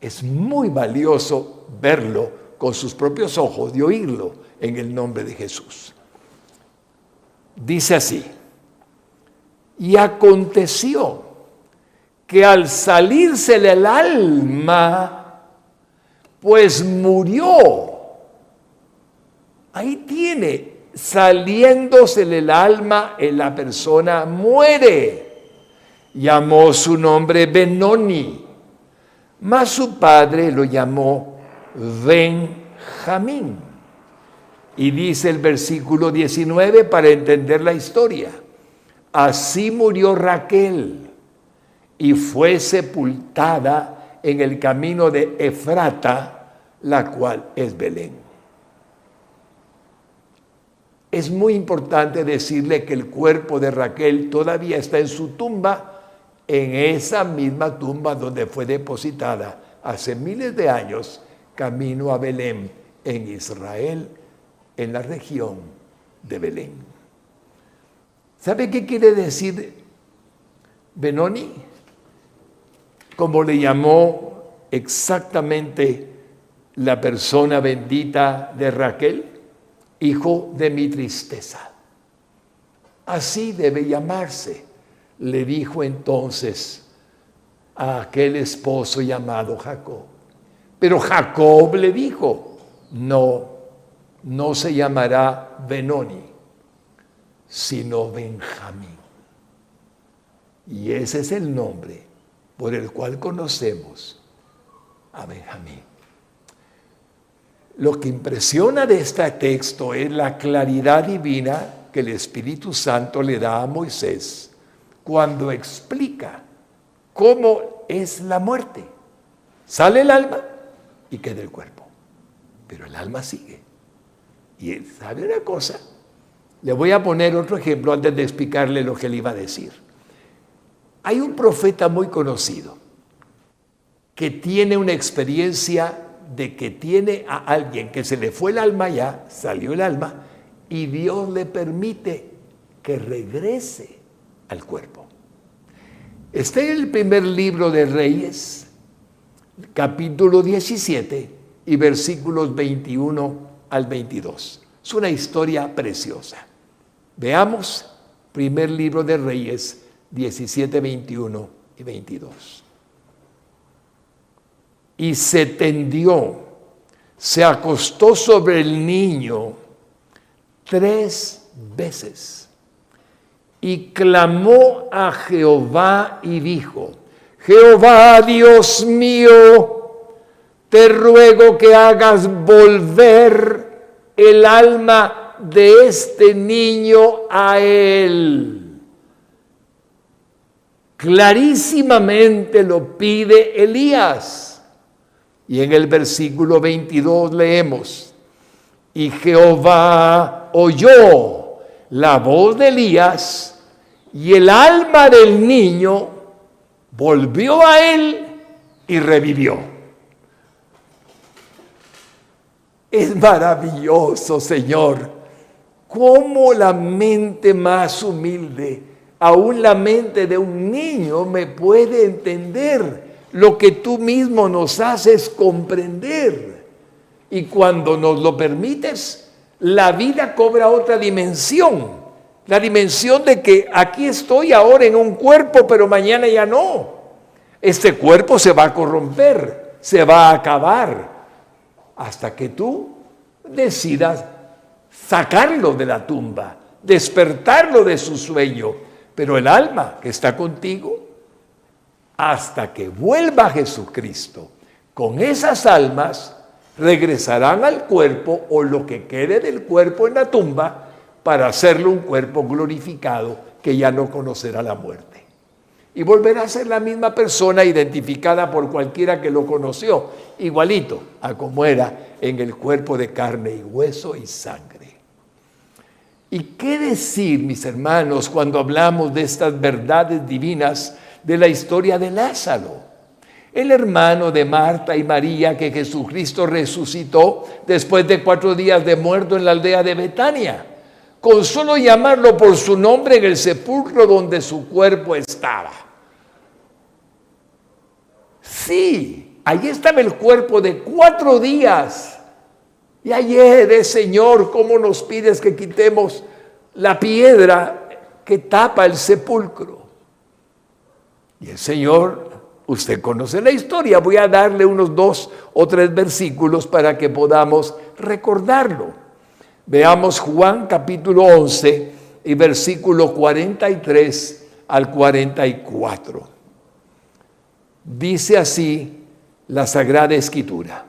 Es muy valioso verlo con sus propios ojos y oírlo en el nombre de Jesús. Dice así: y aconteció que al salírsele el alma, pues murió. Ahí tiene, saliéndosele el alma, la persona muere. Llamó su nombre Benoni, mas su padre lo llamó Benjamín. Y dice el versículo 19 para entender la historia: así murió Raquel y fue sepultada en el camino de Efrata, la cual es Belén. Es muy importante decirle que el cuerpo de Raquel todavía está en su tumba, en esa misma tumba donde fue depositada hace miles de años, camino a Belén, en Israel, en la región de Belén. ¿Sabe qué quiere decir Benoni? Como le llamó exactamente la persona bendita de Raquel: hijo de mi tristeza. Así debe llamarse, le dijo entonces a aquel esposo llamado Jacob. Pero Jacob le dijo: no se llamará Benoni, sino Benjamín. Y ese es el nombre por el cual conocemos a Benjamín. Lo que impresiona de este texto es la claridad divina que el Espíritu Santo le da a Moisés cuando explica cómo es la muerte. Sale el alma y queda el cuerpo, pero el alma sigue. Y ¿sabe una cosa? Le voy a poner otro ejemplo antes de explicarle lo que le iba a decir. Hay un profeta muy conocido que tiene una experiencia de que tiene a alguien que se le fue el alma ya, salió el alma, y Dios le permite que regrese al cuerpo. Está en el primer libro de Reyes, capítulo 17 y versículos 21 al 22. Es una historia preciosa. Veamos, primer libro de Reyes, 17, 21 y 22. Y se tendió, se acostó sobre el niño 3 veces y clamó a Jehová y dijo: Jehová, Dios mío, te ruego que hagas volver el alma de este niño a él. Clarísimamente lo pide Elías. Y en el versículo 22 leemos: y Jehová oyó la voz de Elías, y el alma del niño volvió a él y revivió. Es maravilloso, Señor, cómo la mente más humilde, aún la mente de un niño, me puede entender lo que tú mismo nos haces comprender. Y cuando nos lo permites, la vida cobra otra dimensión. La dimensión de que aquí estoy ahora en un cuerpo, pero mañana ya no. Este cuerpo se va a corromper, se va a acabar, hasta que tú decidas sacarlo de la tumba, despertarlo de su sueño. Pero el alma que está contigo, hasta que vuelva Jesucristo, con esas almas regresarán al cuerpo, o lo que quede del cuerpo en la tumba, para hacerlo un cuerpo glorificado que ya no conocerá la muerte. Y volverá a ser la misma persona, identificada por cualquiera que lo conoció, igualito a como era en el cuerpo de carne y hueso y sangre. ¿Y qué decir, mis hermanos, cuando hablamos de estas verdades divinas de la historia de Lázaro, el hermano de Marta y María que Jesucristo resucitó después de 4 días de muerto en la aldea de Betania, con solo llamarlo por su nombre en el sepulcro donde su cuerpo estaba? Sí, allí estaba el cuerpo de 4 días. Y ayer, Señor, ¿cómo nos pides que quitemos la piedra que tapa el sepulcro? Y el Señor, usted conoce la historia, voy a darle unos 2 o 3 versículos para que podamos recordarlo. Veamos Juan capítulo 11 y versículo 43 al 44. Dice así la Sagrada Escritura.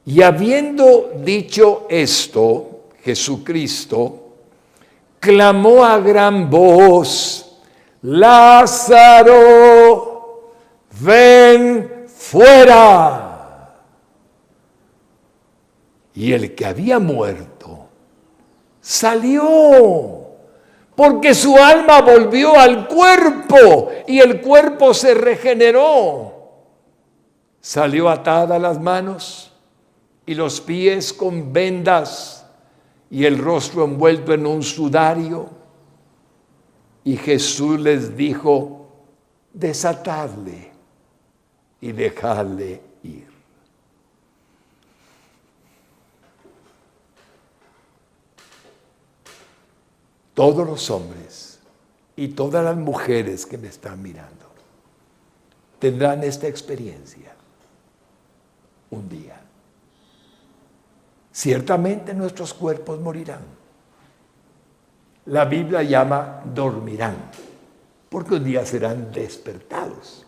Y habiendo dicho esto, Jesucristo clamó a gran voz: Lázaro, ven fuera. Y el que había muerto salió, porque su alma volvió al cuerpo y el cuerpo se regeneró. Salió atada las manos y los pies con vendas y el rostro envuelto en un sudario. Y Jesús les dijo: desatadle y dejadle ir. Todos los hombres y todas las mujeres que me están mirando tendrán esta experiencia un día. Ciertamente nuestros cuerpos morirán. La Biblia llama dormirán, porque un día serán despertados.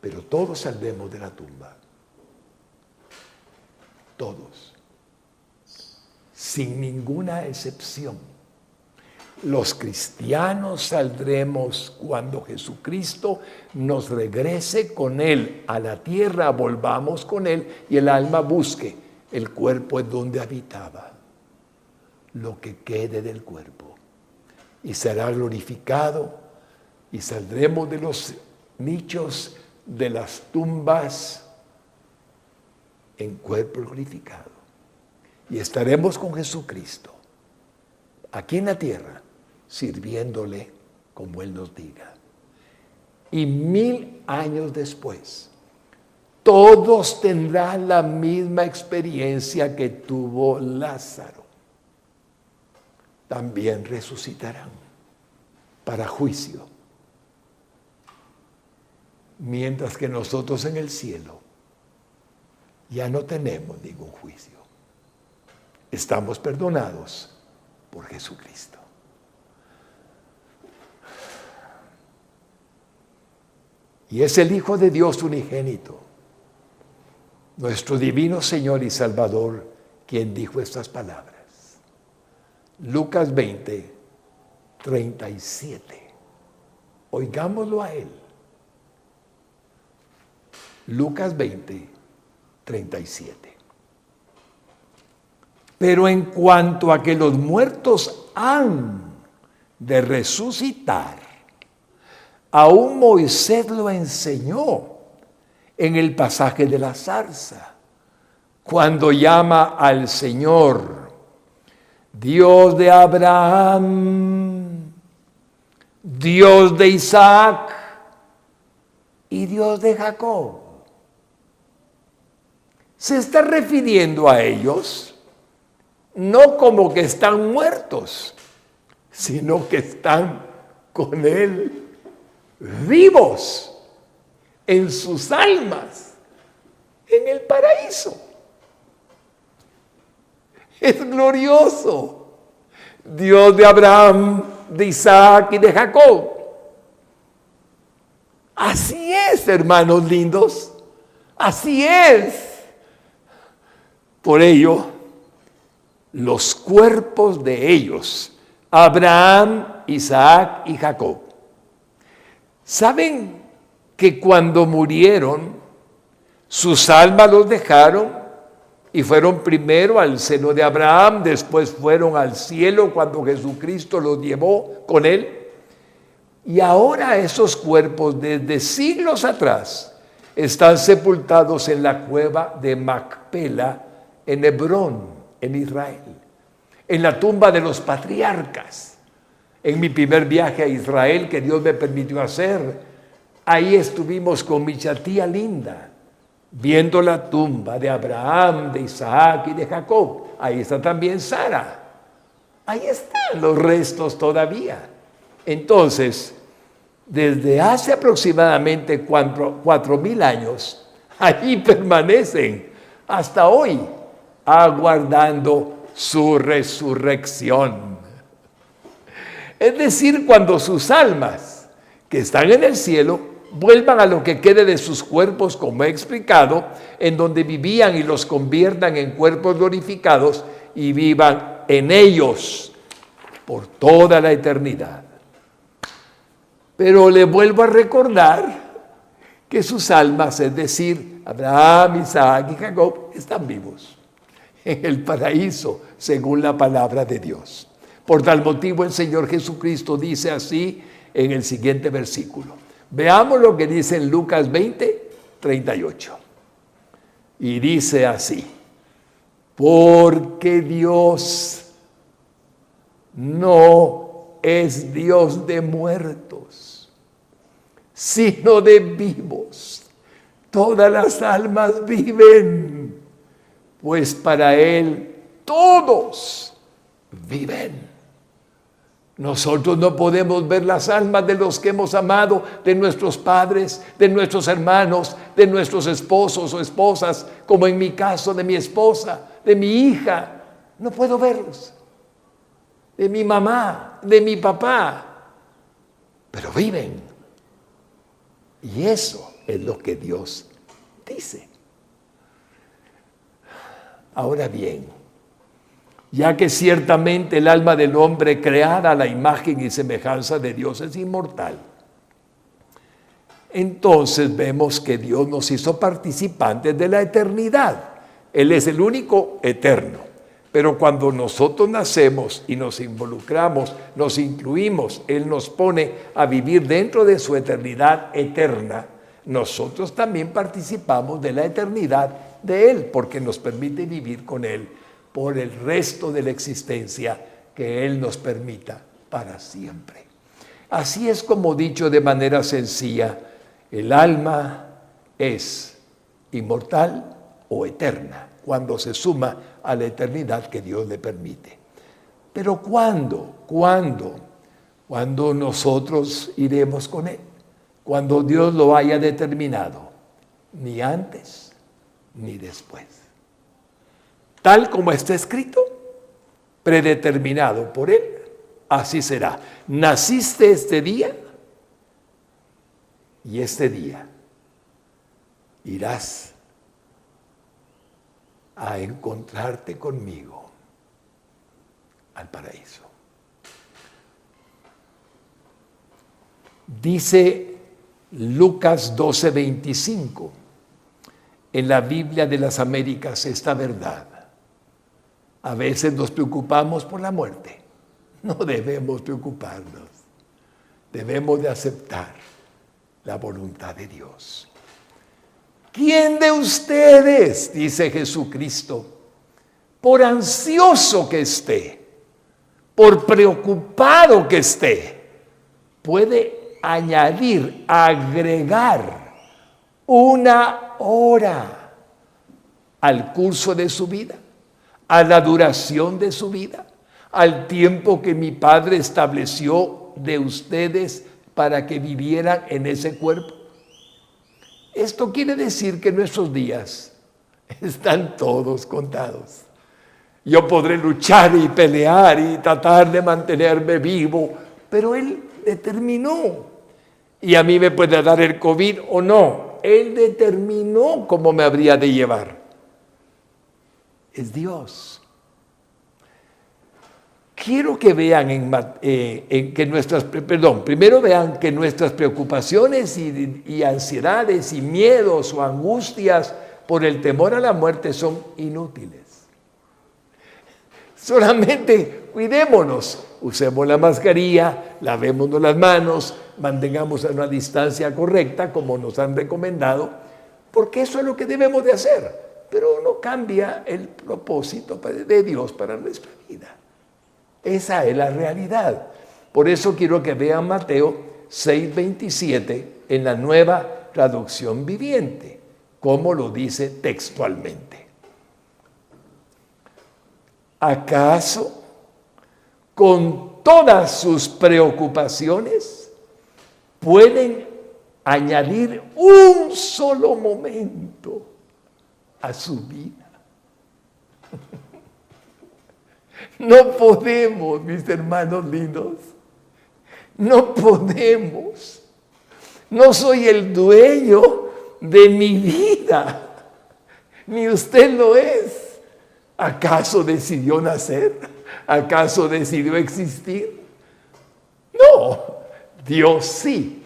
Pero todos saldremos de la tumba. Todos. Sin ninguna excepción. Los cristianos saldremos cuando Jesucristo nos regrese con Él a la tierra, volvamos con Él y el alma busque el cuerpo en donde habitaba, lo que quede del cuerpo, y será glorificado y saldremos de los nichos de las tumbas en cuerpo glorificado y estaremos con Jesucristo aquí en la tierra, sirviéndole como Él nos diga. Y 1000 años después, todos tendrán la misma experiencia que tuvo Lázaro. También resucitarán para juicio. Mientras que nosotros en el cielo ya no tenemos ningún juicio. Estamos perdonados por Jesucristo. Y es el Hijo de Dios unigénito, nuestro divino Señor y Salvador, quien dijo estas palabras. Lucas 20, 37. Oigámoslo a Él. Lucas 20, 37. Pero en cuanto a que los muertos han de resucitar, aún Moisés lo enseñó en el pasaje de la zarza, cuando llama al Señor Dios de Abraham, Dios de Isaac y Dios de Jacob. Se está refiriendo a ellos no como que están muertos, sino que están con Él vivos en sus almas, en el paraíso. Es glorioso. Dios de Abraham, de Isaac y de Jacob. Así es, hermanos lindos. Así es. Por ello, los cuerpos de ellos, Abraham, Isaac y Jacob, ¿saben que cuando murieron, sus almas los dejaron y fueron primero al seno de Abraham, después fueron al cielo cuando Jesucristo los llevó con él. Y ahora esos cuerpos desde siglos atrás están sepultados en la cueva de Macpela en Hebrón, en Israel, en la tumba de los patriarcas. En mi primer viaje a Israel que Dios me permitió hacer, ahí estuvimos con mi tía Linda, viendo la tumba de Abraham, de Isaac y de Jacob. Ahí está también Sara. Ahí están los restos todavía. Entonces, desde hace aproximadamente 4.000 años, allí permanecen hasta hoy, aguardando su resurrección. Es decir, cuando sus almas, que están en el cielo, vuelvan a lo que quede de sus cuerpos, como he explicado, en donde vivían y los conviertan en cuerpos glorificados y vivan en ellos por toda la eternidad. Pero le vuelvo a recordar que sus almas, es decir, Abraham, Isaac y Jacob, están vivos en el paraíso, según la palabra de Dios. Por tal motivo el Señor Jesucristo dice así en el siguiente versículo. Veamos lo que dice en Lucas 20:38. Y dice así: porque Dios no es Dios de muertos, sino de vivos. Todas las almas viven, pues para Él todos viven. Nosotros no podemos ver las almas de los que hemos amado, de nuestros padres, de nuestros hermanos, de nuestros esposos o esposas, como en mi caso de mi esposa, de mi hija. No puedo verlos. De mi mamá, de mi papá. Pero viven. Y eso es lo que Dios dice. Ahora bien, ya que ciertamente el alma del hombre creada a la imagen y semejanza de Dios es inmortal, entonces vemos que Dios nos hizo participantes de la eternidad. Él es el único eterno. Pero cuando nosotros nacemos y nos involucramos, nos incluimos, Él nos pone a vivir dentro de su eternidad eterna, nosotros también participamos de la eternidad de Él, porque nos permite vivir con Él por el resto de la existencia que Él nos permita para siempre. Así es como, dicho de manera sencilla, el alma es inmortal o eterna cuando se suma a la eternidad que Dios le permite. Pero ¿cuándo? Cuando nosotros iremos con Él, cuando Dios lo haya determinado, ni antes ni después. Tal como está escrito, predeterminado por Él, así será. Naciste este día y este día irás a encontrarte conmigo al paraíso. Dice Lucas 12:25 en la Biblia de las Américas esta verdad. A veces nos preocupamos por la muerte. No debemos preocuparnos. Debemos de aceptar la voluntad de Dios. ¿Quién de ustedes, dice Jesucristo, por ansioso que esté, por preocupado que esté, puede añadir, agregar una hora al curso de su vida, a la duración de su vida, al tiempo que mi Padre estableció de ustedes para que vivieran en ese cuerpo? Esto quiere decir que nuestros días están todos contados. Yo podré luchar y pelear y tratar de mantenerme vivo, pero Él determinó. Y a mí me puede dar el COVID o no. Él determinó cómo me habría de llevar. Es Dios. Quiero que vean primero vean que nuestras preocupaciones y ansiedades y miedos o angustias por el temor a la muerte son inútiles. Solamente cuidémonos, usemos la mascarilla, lavémonos las manos, mantengamos a una distancia correcta como nos han recomendado, porque eso es lo que debemos de hacer, pero no cambia el propósito de Dios para nuestra vida. Esa es la realidad. Por eso quiero que vean Mateo 6:27 en la Nueva Traducción Viviente, como lo dice textualmente. ¿Acaso con todas sus preocupaciones pueden añadir un solo momento a su vida? No podemos, mis hermanos lindos, no podemos. No soy el dueño de mi vida, ni usted lo es. ¿Acaso decidió nacer? ¿Acaso decidió existir? No, Dios sí.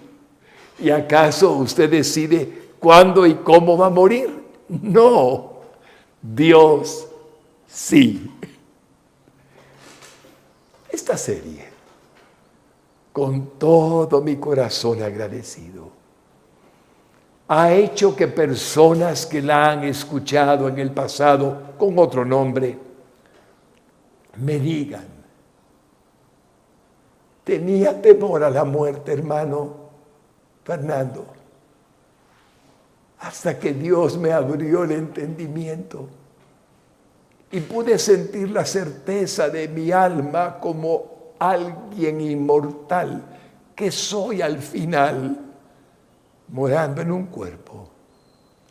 ¿Y acaso usted decide cuándo y cómo va a morir? No, Dios sí. Esta serie, con todo mi corazón agradecido, ha hecho que personas que la han escuchado en el pasado con otro nombre, me digan, tenía temor a la muerte, hermano Fernando, hasta que Dios me abrió el entendimiento y pude sentir la certeza de mi alma como alguien inmortal que soy al final, morando en un cuerpo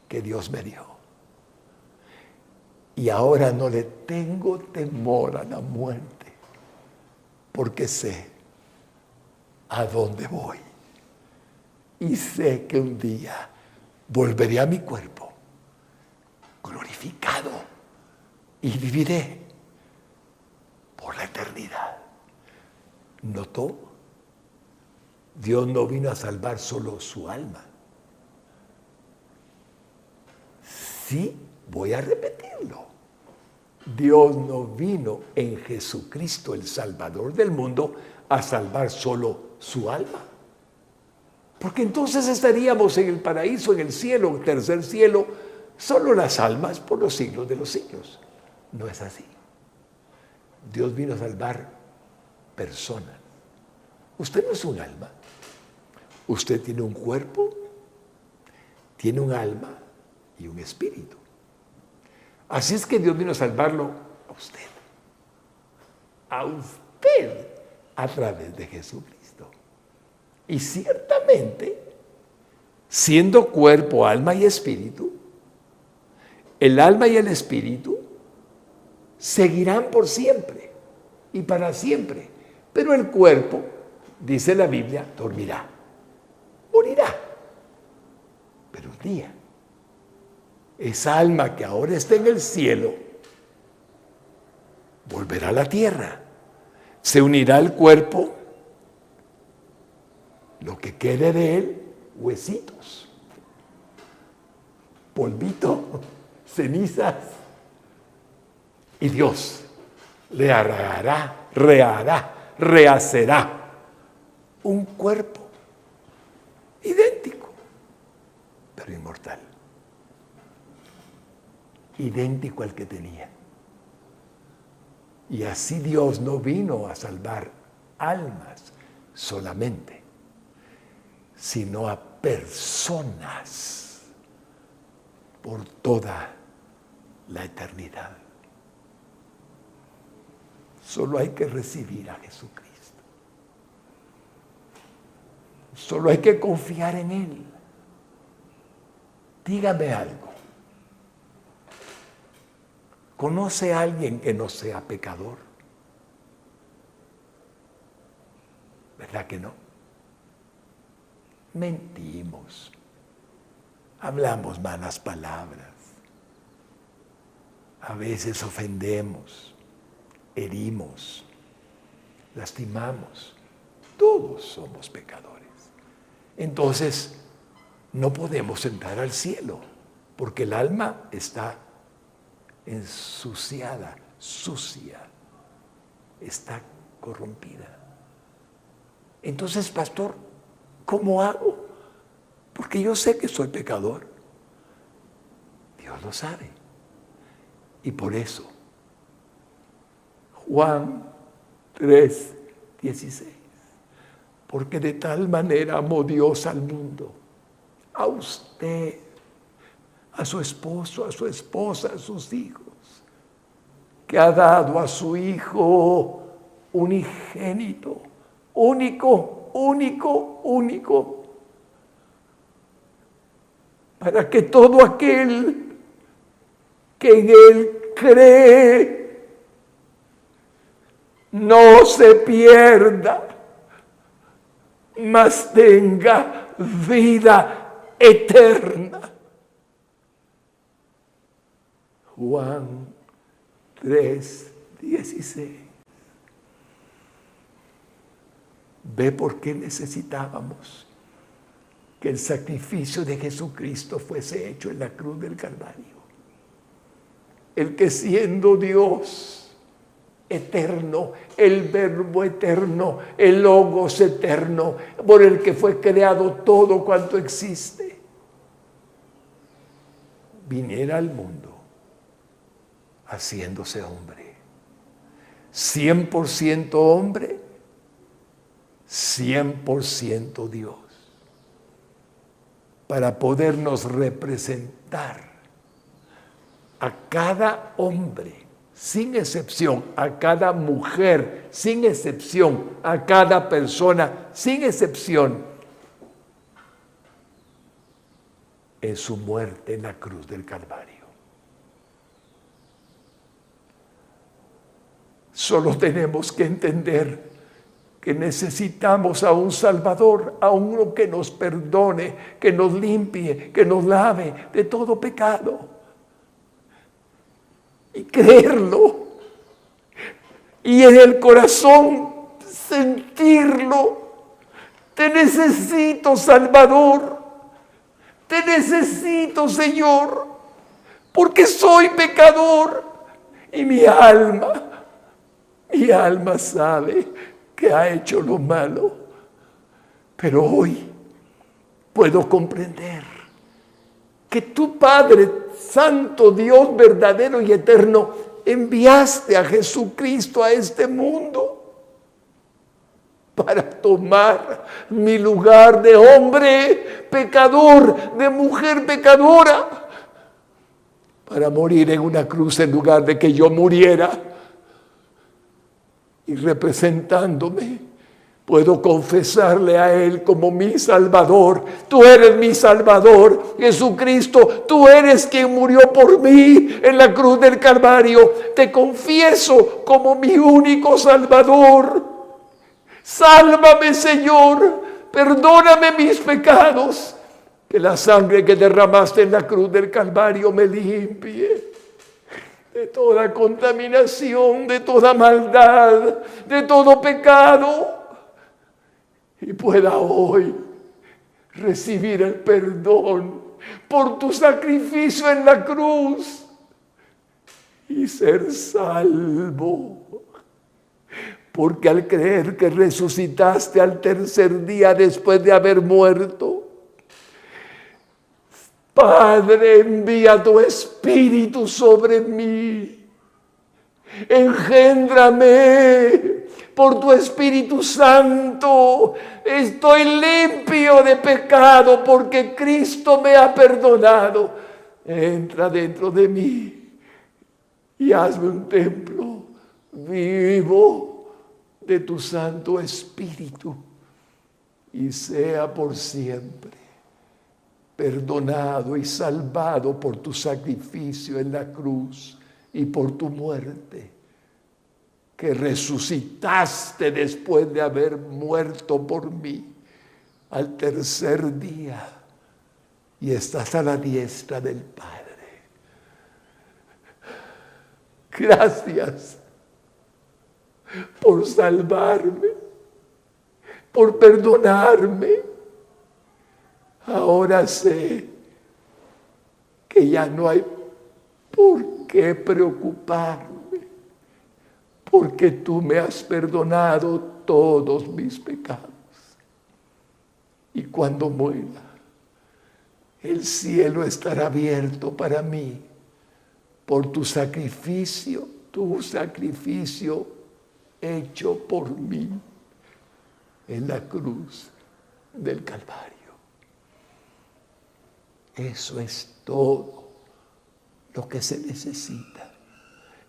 que Dios me dio. Y ahora no le tengo temor a la muerte, porque sé a dónde voy. Y sé que un día volveré a mi cuerpo glorificado y viviré por la eternidad. ¿Notó? Dios no vino a salvar solo su alma. Sí, voy a repetirlo. Dios no vino en Jesucristo, el Salvador del mundo, a salvar solo su alma. Porque entonces estaríamos en el paraíso, en el cielo, el tercer cielo, solo las almas por los siglos de los siglos. No es así. Dios vino a salvar personas. Usted no es un alma. Usted tiene un cuerpo, tiene un alma y un espíritu. Así es que Dios vino a salvarlo a usted. A usted a través de Jesucristo. Y ciertamente, siendo cuerpo, alma y espíritu, el alma y el espíritu seguirán por siempre y para siempre. Pero el cuerpo, dice la Biblia, dormirá, morirá. Pero un día, esa alma que ahora está en el cielo, volverá a la tierra, se unirá al cuerpo, lo que quede de él, huesitos, polvito, cenizas, y Dios le rehacerá un cuerpo idéntico, pero inmortal, idéntico al que tenía. Y así Dios no vino a salvar almas solamente, sino a personas por toda la eternidad. Solo hay que recibir a Jesucristo. Solo hay que confiar en Él. Dígame algo. ¿Conoce a alguien que no sea pecador? ¿Verdad que no? Mentimos, hablamos malas palabras, a veces ofendemos, herimos, lastimamos. Todos somos pecadores. Entonces, no podemos entrar al cielo porque el alma está ensuciada, sucia, está corrompida. Entonces, pastor, ¿cómo hago? Porque yo sé que soy pecador. Dios lo sabe. Y por eso, Juan 3:16, porque de tal manera amó Dios al mundo, a usted, a su esposo, a su esposa, a sus hijos, que ha dado a su Hijo unigénito, único, para que todo aquel que en Él cree no se pierda, mas tenga vida eterna. Juan 3:16. ¿Ve por qué necesitábamos que el sacrificio de Jesucristo fuese hecho en la cruz del Calvario? El que siendo Dios eterno, el Verbo eterno, el Logos eterno, por el que fue creado todo cuanto existe, viniera al mundo haciéndose hombre, 100% hombre, 100% Dios, para podernos representar a cada hombre, sin excepción, a cada mujer, sin excepción, a cada persona, sin excepción, en su muerte en la cruz del Calvario. Solo tenemos que entender que necesitamos a un Salvador, a uno que nos perdone, que nos limpie, que nos lave de todo pecado. Y creerlo. Y en el corazón sentirlo. Te necesito, Salvador. Te necesito, Señor. Porque soy pecador. Y mi alma sabe que ha hecho lo malo, pero hoy puedo comprender que tu Padre Santo, Dios verdadero y eterno, enviaste a Jesucristo a este mundo para tomar mi lugar de hombre pecador, de mujer pecadora, para morir en una cruz en lugar de que yo muriera. Y representándome, puedo confesarle a Él como mi Salvador. Tú eres mi Salvador, Jesucristo. Tú eres quien murió por mí en la cruz del Calvario. Te confieso como mi único Salvador. Sálvame, Señor. Perdóname mis pecados. Que la sangre que derramaste en la cruz del Calvario me limpie de toda contaminación, de toda maldad, de todo pecado, y pueda hoy recibir el perdón por tu sacrificio en la cruz y ser salvo. Porque al creer que resucitaste al tercer día después de haber muerto, Padre, envía tu Espíritu sobre mí. Engéndrame por tu Espíritu Santo. Estoy limpio de pecado porque Cristo me ha perdonado. Entra dentro de mí y hazme un templo vivo de tu Santo Espíritu y sea por siempre perdonado y salvado por tu sacrificio en la cruz y por tu muerte, que resucitaste después de haber muerto por mí al tercer día y estás a la diestra del Padre. Gracias por salvarme, por perdonarme. Ahora sé que que ya no hay por qué preocuparme, porque tú me has perdonado todos mis pecados. Y cuando muera, el cielo estará abierto para mí por tu sacrificio hecho por mí en la cruz del Calvario. Eso es todo lo que se necesita.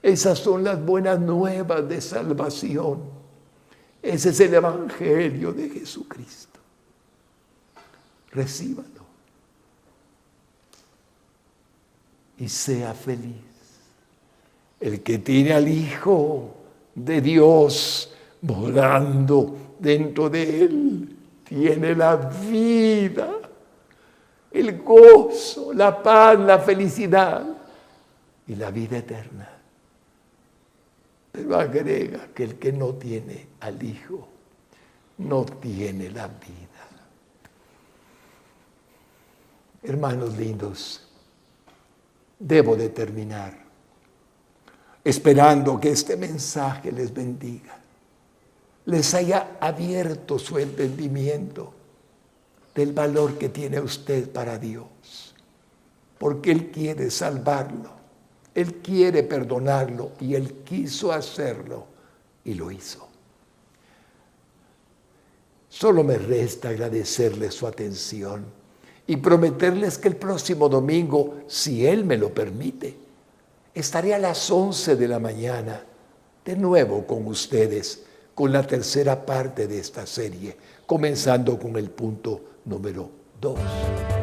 Esas son las buenas nuevas de salvación. Ese es el Evangelio de Jesucristo. Recíbalo y sea feliz. El que tiene al Hijo de Dios morando dentro de él, tiene la vida, el gozo, la paz, la felicidad y la vida eterna. Pero agrega que el que no tiene al Hijo no tiene la vida. Hermanos lindos, debo de terminar esperando que este mensaje les bendiga, les haya abierto su entendimiento del valor que tiene usted para Dios, porque Él quiere salvarlo, Él quiere perdonarlo y Él quiso hacerlo y lo hizo. Solo me resta agradecerles su atención y prometerles que el próximo domingo, si Él me lo permite, estaré a las 11 de la mañana de nuevo con ustedes con la tercera parte de esta serie, comenzando con el punto número 2.